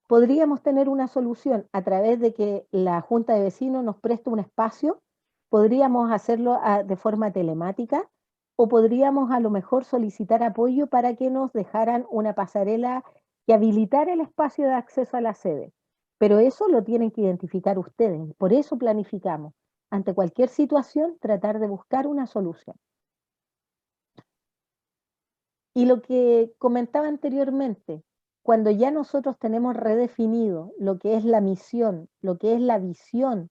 Podríamos tener una solución a través de que la Junta de Vecinos nos preste un espacio, podríamos hacerlo de forma telemática, o podríamos a lo mejor solicitar apoyo para que nos dejaran una pasarela que habilitara el espacio de acceso a la sede. Pero eso lo tienen que identificar ustedes, por eso planificamos. Ante cualquier situación, tratar de buscar una solución. Y lo que comentaba anteriormente, cuando ya nosotros tenemos redefinido lo que es la misión, lo que es la visión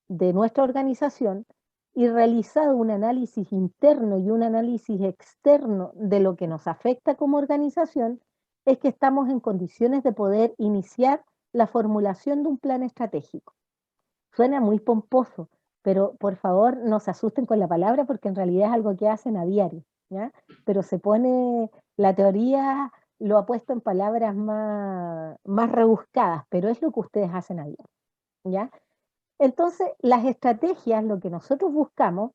de nuestra organización y realizado un análisis interno y un análisis externo de lo que nos afecta como organización, es que estamos en condiciones de poder iniciar la formulación de un plan estratégico. Suena muy pomposo, pero por favor no se asusten con la palabra porque en realidad es algo que hacen a diario, ¿ya? Pero se pone, la teoría lo ha puesto en palabras más rebuscadas, pero es lo que ustedes hacen a diario, ¿ya? Entonces, las estrategias, lo que nosotros buscamos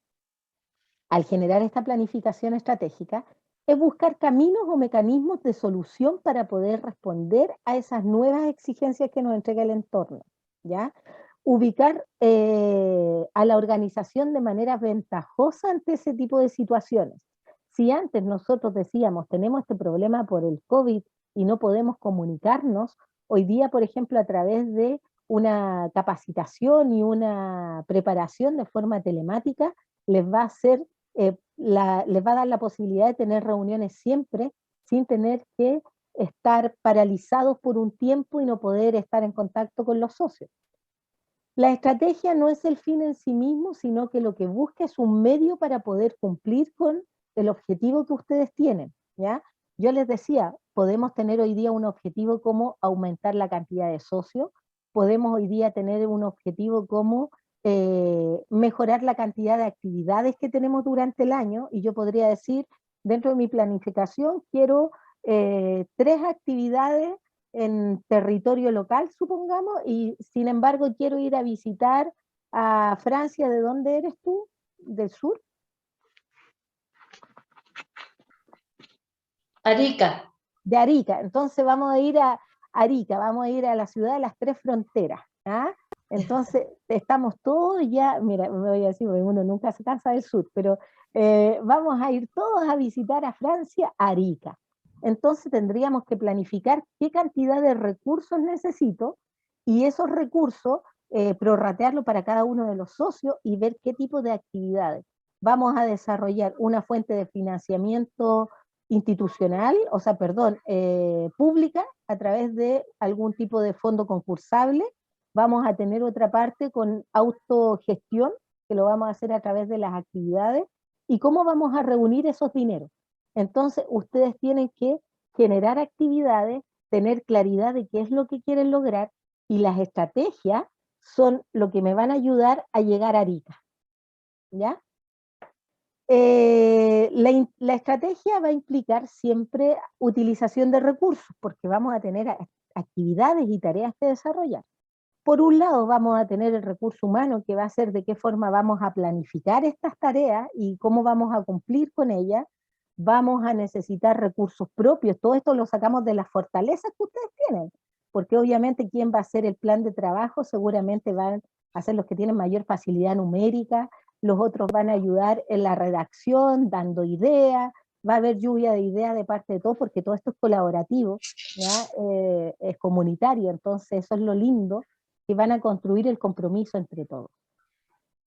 al generar esta planificación estratégica, es buscar caminos o mecanismos de solución para poder responder a esas nuevas exigencias que nos entrega el entorno, ¿ya? Ubicar a la organización de manera ventajosa ante ese tipo de situaciones. Si antes nosotros decíamos, tenemos este problema por el COVID y no podemos comunicarnos, hoy día, por ejemplo, a través de una capacitación y una preparación de forma telemática, les va a hacer, les va a dar la posibilidad de tener reuniones siempre sin tener que estar paralizados por un tiempo y no poder estar en contacto con los socios. La estrategia no es el fin en sí mismo, sino que lo que busca es un medio para poder cumplir con el objetivo que ustedes tienen, ¿ya? Yo les decía, podemos tener hoy día un objetivo como aumentar la cantidad de socios, podemos hoy día tener un objetivo como mejorar la cantidad de actividades que tenemos durante el año, y yo podría decir, dentro de mi planificación, quiero 3 actividades en territorio local, supongamos, y sin embargo quiero ir a visitar a Francia. ¿De dónde eres tú? ¿Del sur? Arica. De Arica. Entonces vamos a ir a Arica, vamos a ir a la ciudad de las 3 fronteras. ¿Ah? Entonces estamos todos ya, mira, me voy a decir, porque uno nunca se cansa del sur, pero vamos a ir todos a visitar a Francia, Arica. Entonces tendríamos que planificar qué cantidad de recursos necesito y esos recursos prorratearlo para cada uno de los socios y ver qué tipo de actividades. Vamos a desarrollar una fuente de financiamiento institucional, o sea, perdón, pública, a través de algún tipo de fondo concursable. Vamos a tener otra parte con autogestión, que lo vamos a hacer a través de las actividades. ¿Y cómo vamos a reunir esos dineros? Entonces, ustedes tienen que generar actividades, tener claridad de qué es lo que quieren lograr, y las estrategias son lo que me van a ayudar a llegar a Arica, ¿ya? La estrategia va a implicar siempre utilización de recursos, porque vamos a tener actividades y tareas que desarrollar. Por un lado vamos a tener el recurso humano, que va a ser de qué forma vamos a planificar estas tareas y cómo vamos a cumplir con ellas. Vamos a necesitar recursos propios, todo esto lo sacamos de las fortalezas que ustedes tienen, porque obviamente quien va a hacer el plan de trabajo seguramente van a ser los que tienen mayor facilidad numérica, los otros van a ayudar en la redacción, dando ideas, va a haber lluvia de ideas de parte de todos, porque todo esto es colaborativo, ¿ya? Es comunitario, entonces eso es lo lindo, que van a construir el compromiso entre todos.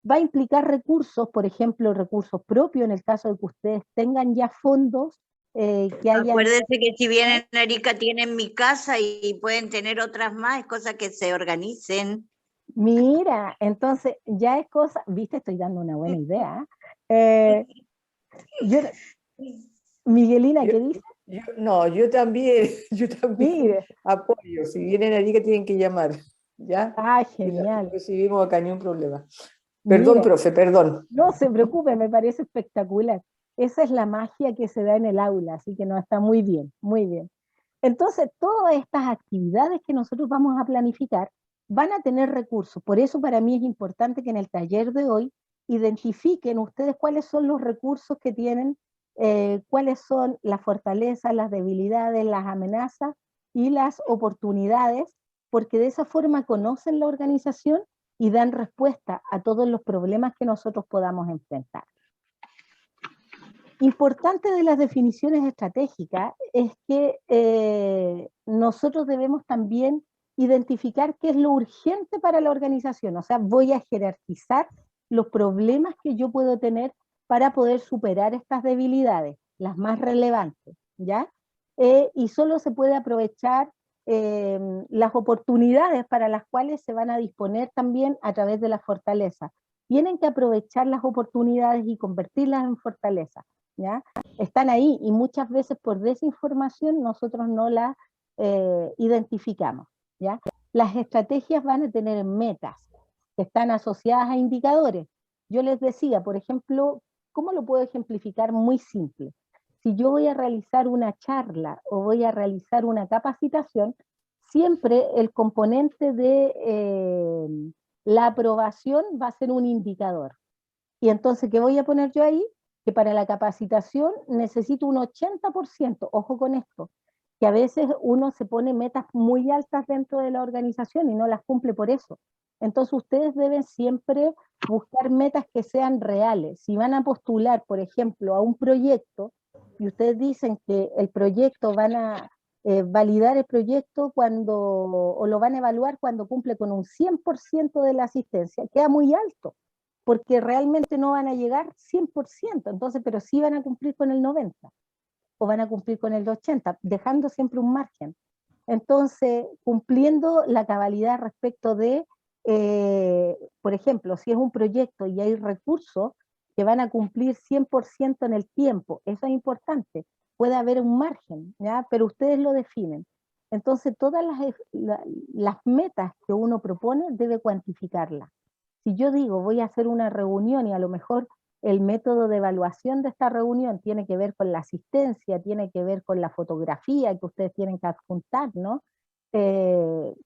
Va a implicar recursos, por ejemplo, recursos propios, en el caso de que ustedes tengan ya fondos que hayan... Acuérdense que si vienen a Arica tienen mi casa y pueden tener otras más, es cosa que se organicen. Mira, entonces ya es cosa, viste, estoy dando una buena idea. Miguelina, ¿qué dices? Yo también Mire. apoyo. Si vienen a Arica tienen que llamar, ¿ya? Ah, genial. Recibimos acá, ni un problema. Perdón, Mire, profe, perdón. no se preocupe, me parece espectacular. Esa es la magia que se da en el aula, así que no, está muy bien, muy bien. Entonces, todas estas actividades que nosotros vamos a planificar van a tener recursos. Por eso para mí es importante que en el taller de hoy identifiquen ustedes cuáles son los recursos que tienen, cuáles son las fortalezas, las debilidades, las amenazas y las oportunidades, porque de esa forma conocen la organización y dan respuesta a todos los problemas que nosotros podamos enfrentar. Importante de las definiciones estratégicas es que nosotros debemos también identificar qué es lo urgente para la organización, o sea, voy a jerarquizar los problemas que yo puedo tener para poder superar estas debilidades, las más relevantes, ¿ya? Y solo se puede aprovechar las oportunidades para las cuales se van a disponer también a través de las fortalezas. Tienen que aprovechar las oportunidades y convertirlas en fortalezas, ¿ya? Están ahí y muchas veces por desinformación nosotros no las identificamos, ¿ya? Las estrategias van a tener metas que están asociadas a indicadores. Yo les decía, por ejemplo, ¿cómo lo puedo ejemplificar? Muy simple. Si yo voy a realizar una charla o voy a realizar una capacitación, siempre el componente de la aprobación va a ser un indicador. Y entonces, ¿qué voy a poner yo ahí? Que para la capacitación necesito un 80%, ojo con esto, que a veces uno se pone metas muy altas dentro de la organización y no las cumple por eso. Entonces ustedes deben siempre buscar metas que sean reales. Si van a postular, por ejemplo, a un proyecto, y ustedes dicen que el proyecto van a validar el proyecto cuando, o lo van a evaluar cuando cumple con un 100% de la asistencia, queda muy alto, porque realmente no van a llegar 100%, entonces, pero sí van a cumplir con el 90%, o van a cumplir con el 80%, dejando siempre un margen. Entonces, cumpliendo la cabalidad respecto de, por ejemplo, si es un proyecto y hay recursos que van a cumplir 100% en el tiempo, eso es importante, puede haber un margen, ¿ya? Pero ustedes lo definen. Entonces, todas las metas que uno propone debe cuantificarlas. Si yo digo, voy a hacer una reunión y a lo mejor el método de evaluación de esta reunión tiene que ver con la asistencia, tiene que ver con la fotografía que ustedes tienen que adjuntar, ¿no?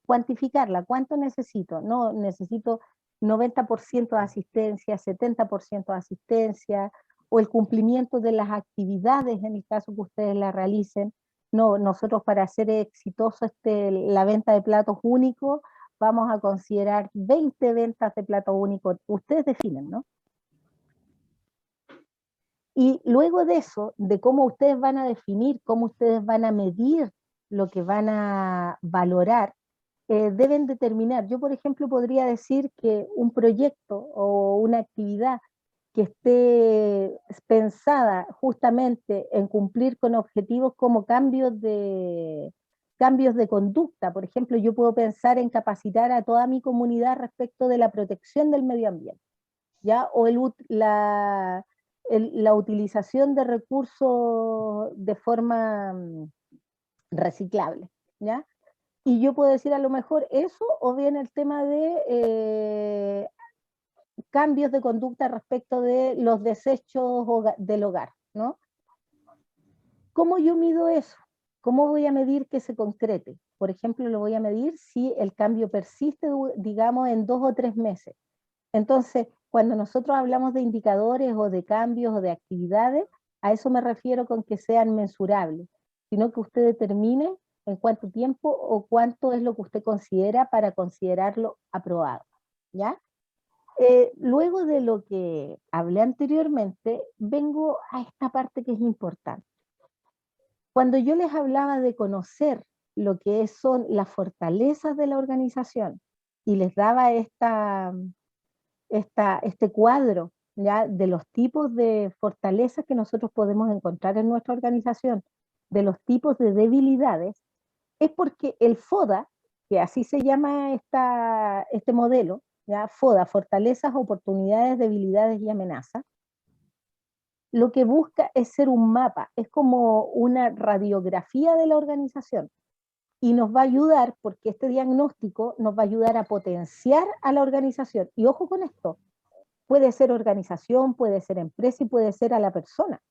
Cuantificarla, ¿cuánto necesito? No, necesito 90% de asistencia, 70% de asistencia, o el cumplimiento de las actividades en el caso que ustedes la realicen. No, nosotros para hacer exitoso la venta de platos únicos, vamos a considerar 20 ventas de plato único, ustedes definen, ¿no? Y luego de eso, de cómo ustedes van a definir, cómo ustedes van a medir lo que van a valorar, deben determinar. Yo, por ejemplo, podría decir que un proyecto o una actividad que esté pensada justamente en cumplir con objetivos como cambios de conducta. Por ejemplo, yo puedo pensar en capacitar a toda mi comunidad respecto de la protección del medio ambiente, ¿ya? O la utilización de recursos de forma reciclable, ¿ya? Y yo puedo decir a lo mejor eso, o bien el tema de cambios de conducta respecto de los desechos del hogar, ¿no? ¿Cómo yo mido eso? ¿Cómo voy a medir que se concrete? Por ejemplo, lo voy a medir si el cambio persiste, digamos, en 2 o 3 meses. Entonces, cuando nosotros hablamos de indicadores o de cambios o de actividades, a eso me refiero con que sean mensurables, sino que usted determine en cuánto tiempo o cuánto es lo que usted considera para considerarlo aprobado, ¿ya? Luego de lo que hablé anteriormente, vengo a esta parte que es importante. Cuando yo les hablaba de conocer lo que son las fortalezas de la organización y les daba este cuadro, ¿ya? De los tipos de fortalezas que nosotros podemos encontrar en nuestra organización, de los tipos de debilidades, es porque el FODA, que así se llama este modelo, ¿ya? FODA, fortalezas, oportunidades, debilidades y amenazas, lo que busca es ser un mapa, es como una radiografía de la organización, y nos va a ayudar, porque este diagnóstico nos va a ayudar a potenciar a la organización. Y ojo con esto, puede ser organización, puede ser empresa y puede ser a la persona,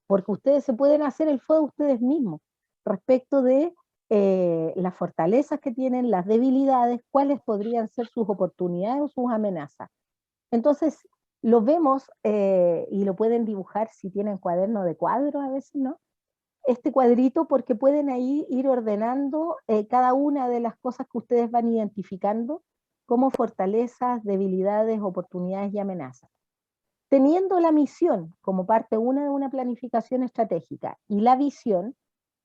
porque ustedes se pueden hacer el FODA ustedes mismos respecto de las fortalezas que tienen, las debilidades, cuáles podrían ser sus oportunidades o sus amenazas. Entonces, lo vemos y lo pueden dibujar si tienen cuaderno de cuadros a veces, ¿no? Este cuadrito, porque pueden ahí ir ordenando cada una de las cosas que ustedes van identificando como fortalezas, debilidades, oportunidades y amenazas. Teniendo la misión como parte una de una planificación estratégica y la visión,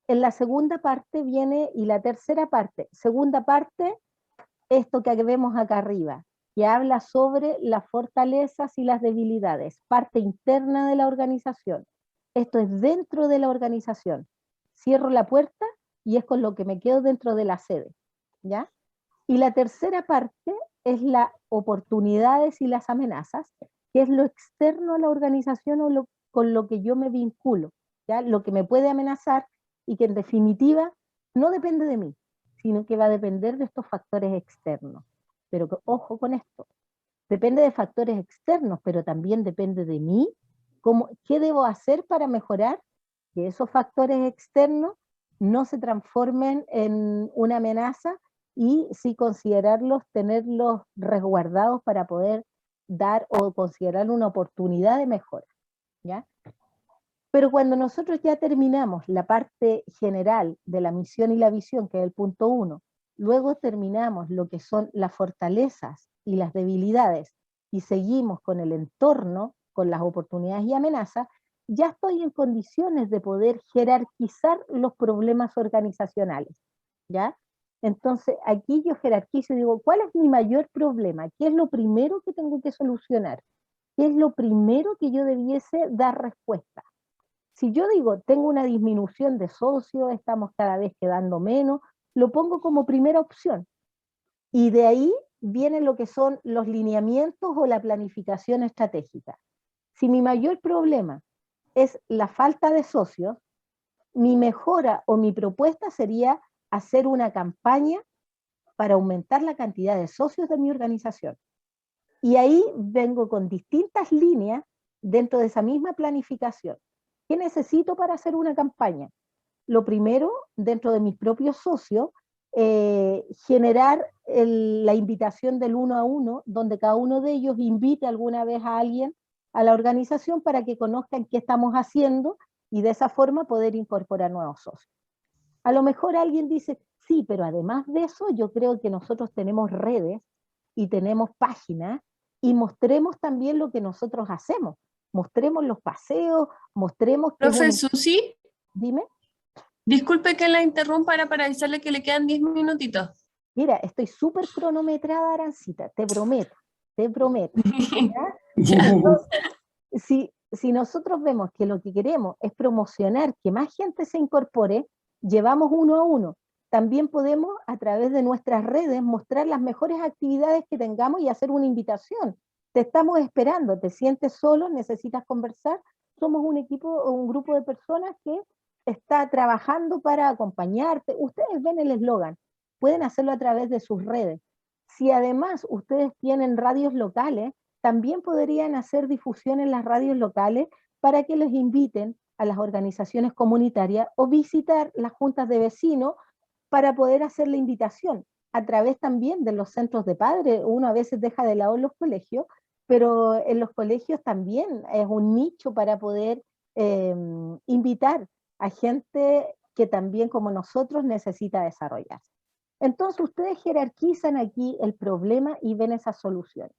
en la segunda parte viene, y la tercera parte, segunda parte, esto que vemos acá arriba, que habla sobre las fortalezas y las debilidades, parte interna de la organización. Esto es dentro de la organización. Cierro la puerta y es con lo que me quedo dentro de la sede, ¿ya? Y la tercera parte es las oportunidades y las amenazas, que es lo externo a la organización o con lo que yo me vinculo, ¿ya? Lo que me puede amenazar y que en definitiva no depende de mí, sino que va a depender de estos factores externos. Pero ojo con esto, depende de factores externos, pero también depende de mí, qué debo hacer para mejorar que esos factores externos no se transformen en una amenaza y sí considerarlos, tenerlos resguardados para poder dar o considerar una oportunidad de mejora, ¿ya? Pero cuando nosotros ya terminamos la parte general de la misión y la visión, que es el punto 1, luego terminamos lo que son las fortalezas y las debilidades, y seguimos con el entorno, con las oportunidades y amenazas, ya estoy en condiciones de poder jerarquizar los problemas organizacionales, ¿ya? Entonces, aquí yo jerarquizo y digo, ¿cuál es mi mayor problema? ¿Qué es lo primero que tengo que solucionar? ¿Qué es lo primero que yo debiese dar respuesta? Si yo digo, tengo una disminución de socios, estamos cada vez quedando menos, lo pongo como primera opción. Y de ahí viene lo que son los lineamientos o la planificación estratégica. Si mi mayor problema es la falta de socios, mi mejora o mi propuesta sería hacer una campaña para aumentar la cantidad de socios de mi organización. Y ahí vengo con distintas líneas dentro de esa misma planificación. ¿Qué necesito para hacer una campaña? Lo primero, dentro de mis propios socios, generar la invitación del 1 a 1, donde cada uno de ellos invite alguna vez a alguien a la organización para que conozcan qué estamos haciendo y de esa forma poder incorporar nuevos socios. A lo mejor alguien dice, sí, pero además de eso yo creo que nosotros tenemos redes y tenemos páginas y mostremos también lo que nosotros hacemos. Mostremos los paseos, mostremos que... Profe Susi, Dime. disculpe que la interrumpa, era para avisarle que le quedan 10 minutitos. Mira, estoy súper cronometrada, Arancita, te prometo, te prometo. ¿Ya? Entonces, si nosotros vemos que lo que queremos es promocionar que más gente se incorpore, llevamos 1 a 1. También podemos, a través de nuestras redes, mostrar las mejores actividades que tengamos y hacer una invitación. Te estamos esperando, te sientes solo, necesitas conversar. Somos un equipo o un grupo de personas que está trabajando para acompañarte. Ustedes ven el eslogan, pueden hacerlo a través de sus redes. Si además ustedes tienen radios locales, también podrían hacer difusión en las radios locales para que les inviten a las organizaciones comunitarias o visitar las juntas de vecinos para poder hacer la invitación. A través también de los centros de padres, uno a veces deja de lado los colegios, pero en los colegios también es un nicho para poder invitar a gente que también como nosotros necesita desarrollarse. Entonces ustedes jerarquizan aquí el problema y ven esa solución.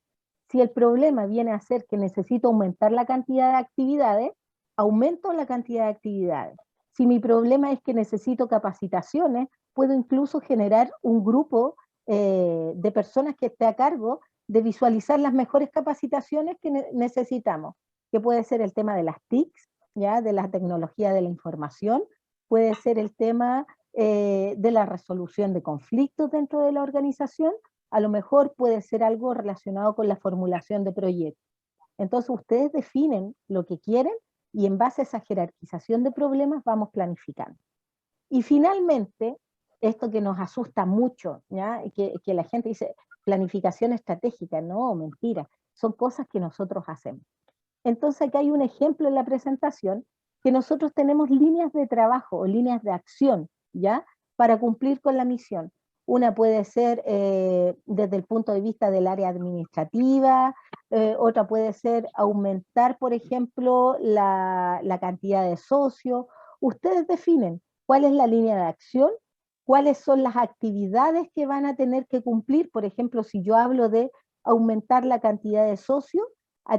Si el problema viene a ser que necesito aumentar la cantidad de actividades, aumento la cantidad de actividades. Si mi problema es que necesito capacitaciones, puedo incluso generar un grupo de personas que esté a cargo de visualizar las mejores capacitaciones que necesitamos, que puede ser el tema de las TICs, ¿ya? De la tecnología de la información, puede ser el tema de la resolución de conflictos dentro de la organización, a lo mejor puede ser algo relacionado con la formulación de proyectos. Entonces ustedes definen lo que quieren y en base a esa jerarquización de problemas vamos planificando. Y finalmente, esto que nos asusta mucho, ¿ya? Que la gente dice, planificación estratégica, no, mentira, son cosas que nosotros hacemos. Entonces aquí hay un ejemplo en la presentación, que nosotros tenemos líneas de trabajo o líneas de acción, ¿ya? para cumplir con la misión. Una puede ser desde el punto de vista del área administrativa, otra puede ser aumentar, por ejemplo, la cantidad de socios. Ustedes definen cuál es la línea de acción, cuáles son las actividades que van a tener que cumplir. Por ejemplo, si yo hablo de aumentar la cantidad de socios,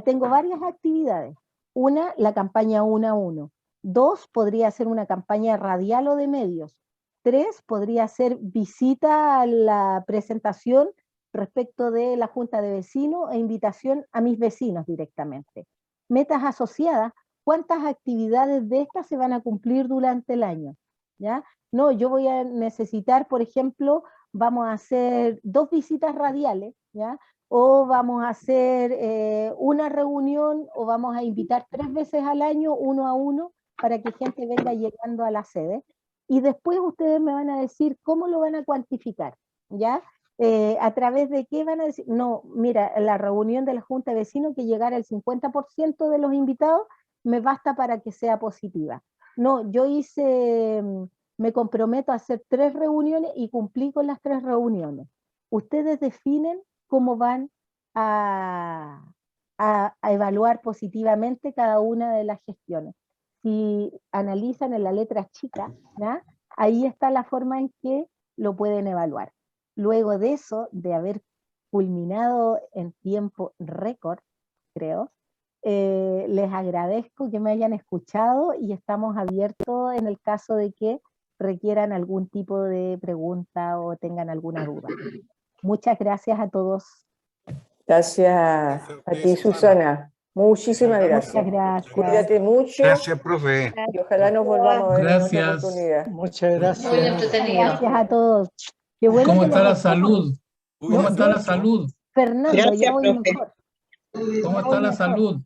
tengo varias actividades. Una, la campaña 1 a 1. 2, podría ser una campaña radial o de medios. 3, podría ser visita a la presentación respecto de la Junta de Vecinos e invitación a mis vecinos directamente. Metas asociadas, ¿cuántas actividades de estas se van a cumplir durante el año? ¿Ya? No, yo voy a necesitar, por ejemplo, vamos a hacer 2 visitas radiales, ¿ya? O vamos a hacer una reunión, o vamos a invitar 3 veces al año, 1 a 1, para que gente venga llegando a la sede. Y después ustedes me van a decir cómo lo van a cuantificar, ¿ya? ¿A través de qué van a decir? No, mira, la reunión de la Junta de Vecinos, que llegara el 50% de los invitados, me basta para que sea positiva. No, yo me comprometo a hacer 3 reuniones y cumplí con las 3 reuniones. Ustedes definen cómo van a evaluar positivamente cada una de las gestiones. Si analizan en la letra chica, ¿ya? Ahí está la forma en que lo pueden evaluar. Luego de eso, de haber culminado en tiempo récord, creo, les agradezco que me hayan escuchado y estamos abiertos en el caso de que requieran algún tipo de pregunta o tengan alguna duda. Muchas gracias a todos. Gracias a ti, Susana. Muchísimas gracias. Muchas gracias. Cuídate mucho. Gracias, profe. Y ojalá nos volvamos a ver en otra Gracias. oportunidad. Muchas gracias. Muy entretenido. Gracias a todos. Qué bueno ¿Cómo que está nos la estamos- salud? ¿Cómo está la salud? Fernando, Gracias, ya voy profe. mejor. ¿Cómo está la salud?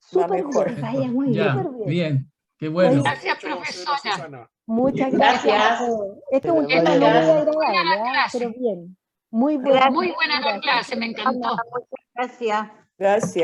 Súper mejor. bien, vaya muy Ya, súper bien. bien, qué bueno. Gracias, profesora. Muchas gracias. Gracias. a todos. Este es un Que tema vaya no muy bien. agradable, Buena la ¿ah? clase. Pero bien. Muy buena. Muy buena la clase, me encantó. Gracias. Gracias.